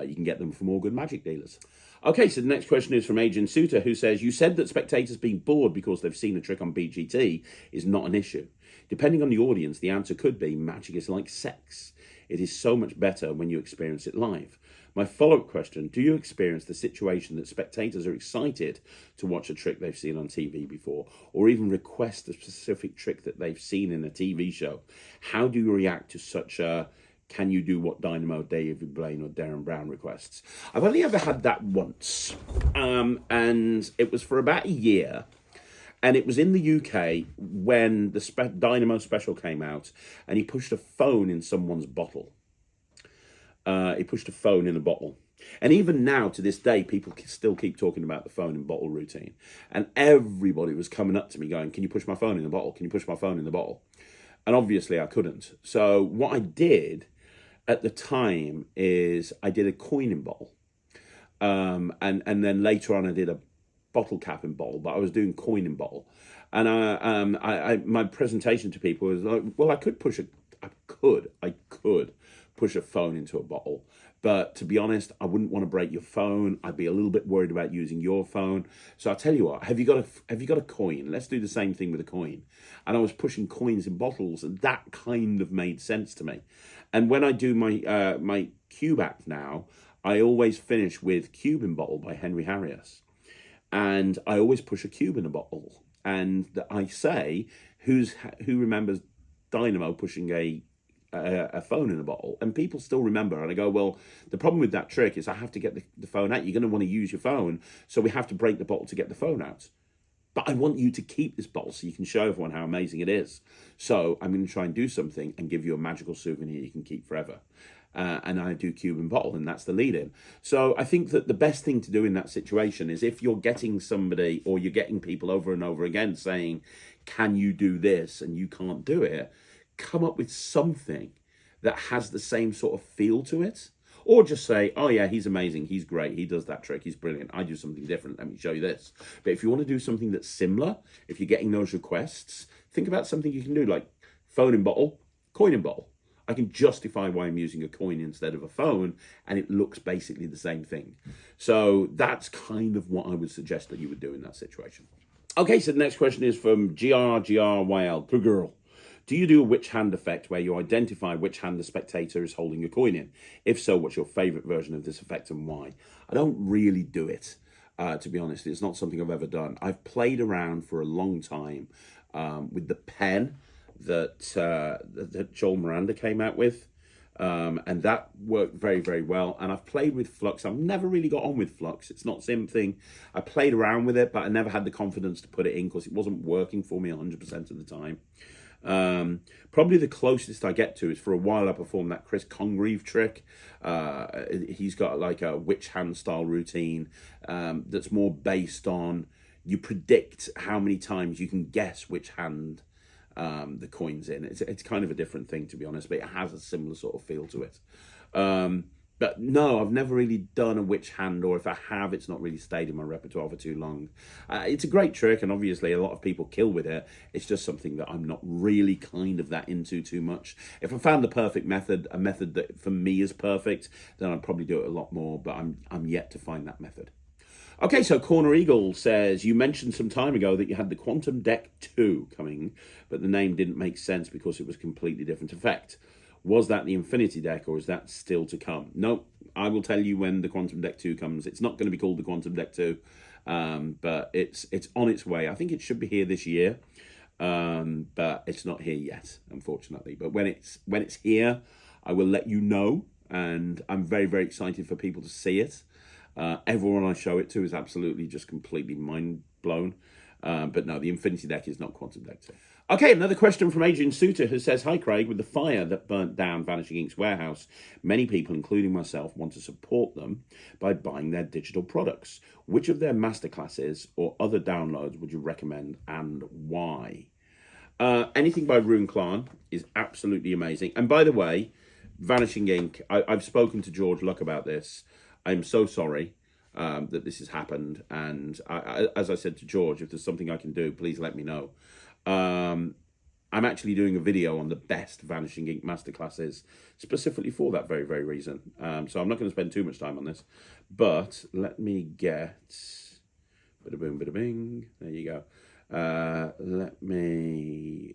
You can get them from all good magic dealers. Okay, so the next question is from Adrian Suter, who says, "You said that spectators being bored because they've seen a trick on BGT is not an issue. Depending on the audience, the answer could be magic is like sex. It is so much better when you experience it live. My follow-up question, do you experience the situation that spectators are excited to watch a trick they've seen on TV before, or even request a specific trick that they've seen in a TV show? How do you react to such a can you do what Dynamo, David Blaine or Darren Brown requests? I've only ever had that once, and it was for about a year. And it was in the UK when the Dynamo special came out, and he pushed a phone in someone's bottle. He pushed a phone in a bottle. And even now, to this day, people still keep talking about the phone in bottle routine. And everybody was coming up to me going, "Can you push my phone in the bottle? Can you push my phone in the bottle?" And obviously I couldn't. So what I did at the time is I did a coin in bottle. And then later on I did a bottle cap in bottle, but I was doing coin in bottle. And my presentation to people was like, well, I could push a phone into a bottle, but to be honest, I wouldn't want to break your phone. I'd be a little bit worried about using your phone. So I'll tell you what, have you got a coin? Let's do the same thing with a coin. And I was pushing coins in bottles, and that kind of made sense to me. And when I do my Cube act now, I always finish with Cube in Bottle by Henry Harrius. And I always push a cube in a bottle. And I say, who remembers Dynamo pushing a phone in a bottle? And people still remember. And I go, well, the problem with that trick is I have to get the phone out. You're going to want to use your phone. So we have to break the bottle to get the phone out. But I want you to keep this bottle so you can show everyone how amazing it is. So I'm going to try and do something and give you a magical souvenir you can keep forever. And I do cube and bottle, and that's the lead-in. So I think that the best thing to do in that situation is if you're getting somebody or you're getting people over and over again saying, can you do this, and you can't do it, come up with something that has the same sort of feel to it. Or just say, oh yeah, he's amazing, he's great, he does that trick, he's brilliant, I do something different, let me show you this. But if you want to do something that's similar, if you're getting those requests, think about something you can do, like phone in bottle, coin in bottle. I can justify why I'm using a coin instead of a phone, and it looks basically the same thing. So that's kind of what I would suggest that you would do in that situation. Okay, so the next question is from GRGRYL, good girl. Do you do a which hand effect where you identify which hand the spectator is holding a coin in? If so, what's your favourite version of this effect and why? I don't really do it, to be honest. It's not something I've ever done. I've played around for a long time with the pen that Joel Miranda came out with, and that worked very, very well. And I've played with Flux. I've never really got on with Flux. It's not something I played around with it, but I never had the confidence to put it in because it wasn't working for me 100% of the time. Probably the closest I get to is for a while I performed that Chris Congreve trick. He's got like a witch hand style routine that's more based on you predict how many times you can guess which hand the coin's in. It's kind of a different thing, to be honest, but it has a similar sort of feel to it. But no, I've never really done a witch hand, or if I have, it's not really stayed in my repertoire for too long. It's a great trick, and obviously a lot of people kill with it. It's just something that I'm not really kind of that into too much. If I found the perfect method, a method that for me is perfect, then I'd probably do it a lot more, but I'm yet to find that method. Okay, so Corner Eagle says, you mentioned some time ago that you had the Quantum Deck 2 coming, but the name didn't make sense because it was a completely different effect. Was that the Infinity Deck, or is that still to come? No, I will tell you when the Quantum Deck 2 comes. It's not going to be called the Quantum Deck 2, but it's on its way. I think it should be here this year, but it's not here yet, unfortunately. But when it's here, I will let you know, and I'm very, very excited for people to see it. Everyone I show it to is absolutely just completely mind blown. But no, the Infinity deck is not Quantum Deck 2. Okay, another question from Adrian Suter, who says, "Hi Craig, with the fire that burnt down Vanishing Inc.'s warehouse, many people, including myself, want to support them by buying their digital products. Which of their masterclasses or other downloads would you recommend and why?" Anything by Rune Klan is absolutely amazing. And by the way, Vanishing Inc., I've spoken to George Luck about this. I'm so sorry that this has happened. And as I said to George, if there's something I can do, please let me know. I'm actually doing a video on the best Vanishing Inc. masterclasses specifically for that very, very reason. So I'm not going to spend too much time on this. But let me get... Bada boom, bada bing. There you go. Let me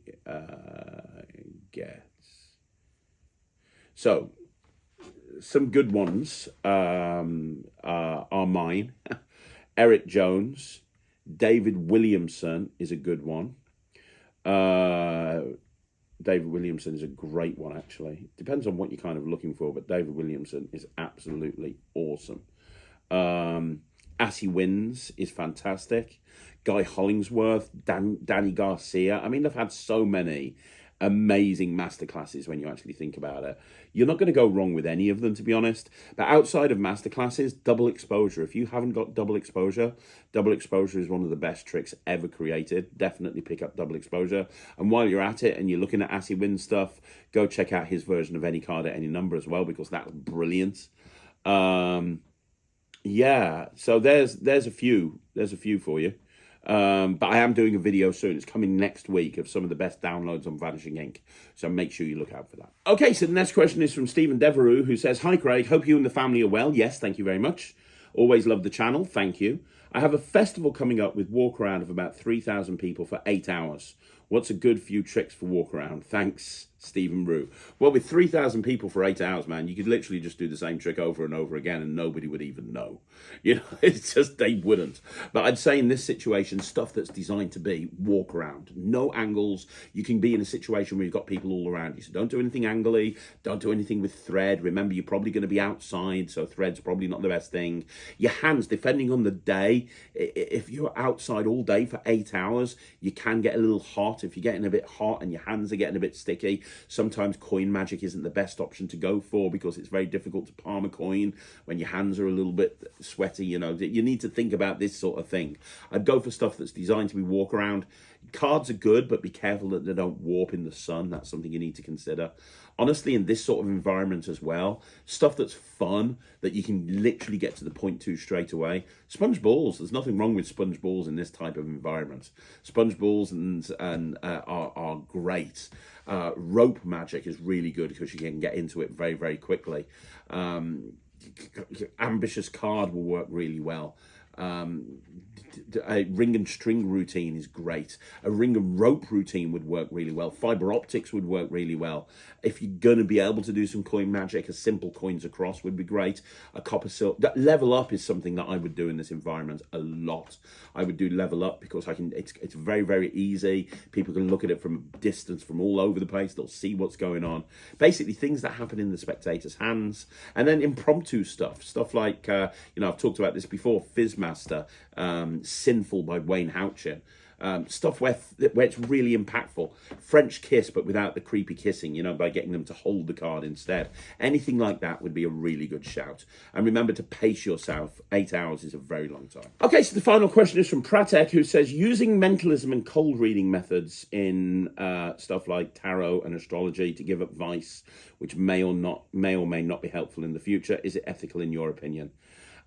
get... So, some good ones are mine. Eric Jones. David Williamson is a good one. David Williamson is a great one, actually. Depends on what you're kind of looking for, but David Williamson is absolutely awesome. As He Wins is fantastic. Guy Hollingsworth, Danny Garcia. I mean, they've had so many amazing masterclasses when you actually think about it. You're not going to go wrong with any of them, to be honest. But outside of masterclasses, double exposure. If you haven't got double exposure is one of the best tricks ever created. Definitely pick up double exposure. And while you're at it and you're looking at As He Wins stuff, go check out his version of Any Card at Any Number as well, because that's brilliant. Yeah, so there's a few for you. But I am doing a video soon. It's coming next week of some of the best downloads on Vanishing Inc. So make sure you look out for that. Okay, so the next question is from Stephen Devereux, who says, "Hi Craig, hope you and the family are well." Yes, thank you very much. Always love the channel. Thank you. I have a festival coming up with Walkaround of about 3,000 people for 8 hours. What's a good few tricks for Walkaround? Thanks, Stephen Rue. Well, with 3,000 people for 8 hours, man, you could literally just do the same trick over and over again and nobody would even know. You know, it's just, they wouldn't. But I'd say in this situation, stuff that's designed to be Walkaround. No angles. You can be in a situation where you've got people all around you. So don't do anything angly. Don't do anything with thread. Remember, you're probably going to be outside, so thread's probably not the best thing. Your hands, depending on the day, if you're outside all day for 8 hours, you can get a little hot. If you're getting a bit hot and your hands are getting a bit sticky, sometimes coin magic isn't the best option to go for because it's very difficult to palm a coin when your hands are a little bit sweaty. You know, you need to think about this sort of thing. I'd go for stuff that's designed to be walk around. Cards are good, but be careful that they don't warp in the sun. That's something you need to consider. Honestly, in this sort of environment as well, stuff that's fun, that you can literally get to the point to straight away. Sponge balls, there's nothing wrong with sponge balls in this type of environment. Sponge balls are great. Rope magic is really good because you can get into it very, very quickly. Ambitious card will work really well. A ring and string routine is great. A ring and rope routine would work really well. Fiber optics would work really well. If you're going to be able to do some coin magic, a simple coins across would be great. A copper silk. Level up is something that I would do in this environment a lot. I would do level up because it's very, very easy. People can look at it from a distance from all over the place. They'll see what's going on. Basically, things that happen in the spectator's hands. And then impromptu stuff. Stuff like, I've talked about this before, Fizzmaster, Sinful by Wayne Houchin. Stuff where it's really impactful. French kiss, but without the creepy kissing, by getting them to hold the card instead. Anything like that would be a really good shout. And remember to pace yourself. 8 hours is a very long time. Okay, so the final question is from Pratek, who says, using mentalism and cold reading methods in stuff like tarot and astrology to give advice, which may or may not be helpful in the future, is it ethical in your opinion?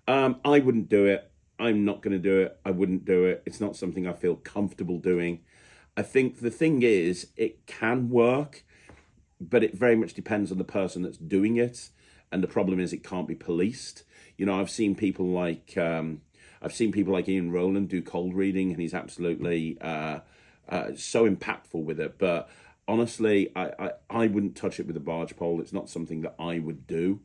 I wouldn't do it. I'm not going to do it. I wouldn't do it. It's not something I feel comfortable doing. I think the thing is, it can work, but it very much depends on the person that's doing it. And the problem is, it can't be policed. I've seen people like Ian Rowland do cold reading, and he's absolutely so impactful with it. But honestly, I wouldn't touch it with a barge pole. It's not something that I would do.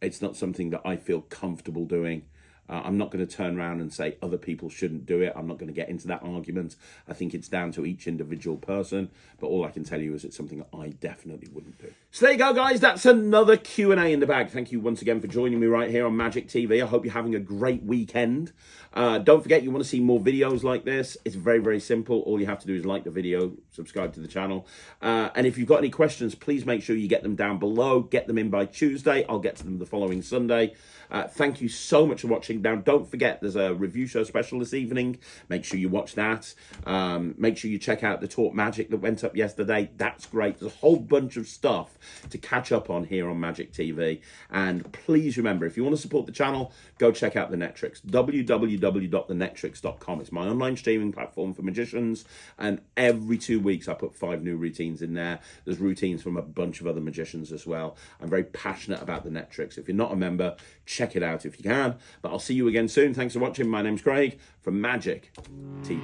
It's not something that I feel comfortable doing. I'm not going to turn around and say other people shouldn't do it. I'm not going to get into that argument. I think it's down to each individual person, but all I can tell you is it's something that I definitely wouldn't do. So there you go, guys. That's another Q&A in the bag. Thank you once again for joining me right here on Magic TV. I hope you're having a great weekend. Don't forget, you want to see more videos like this, it's very, very simple. All you have to do is like the video, subscribe to the channel. And if you've got any questions, please make sure you get them down below. Get them in by Tuesday. I'll get to them the following Sunday. Thank you so much for watching. Now, don't forget, there's a review show special this evening. Make sure you watch that. Make sure you check out the Talk Magic that went up yesterday. That's great. There's a whole bunch of stuff to catch up on here on Magic TV. And please remember, if you want to support the channel, go check out the Netrix. www.thenetrix.com. It's my online streaming platform for magicians. And every 2 weeks, I put 5 new routines in there. There's routines from a bunch of other magicians as well. I'm very passionate about the Netrix. If you're not a member, check it out if you can. But I'll see you again soon. Thanks for watching. My name's Craig from Magic TV.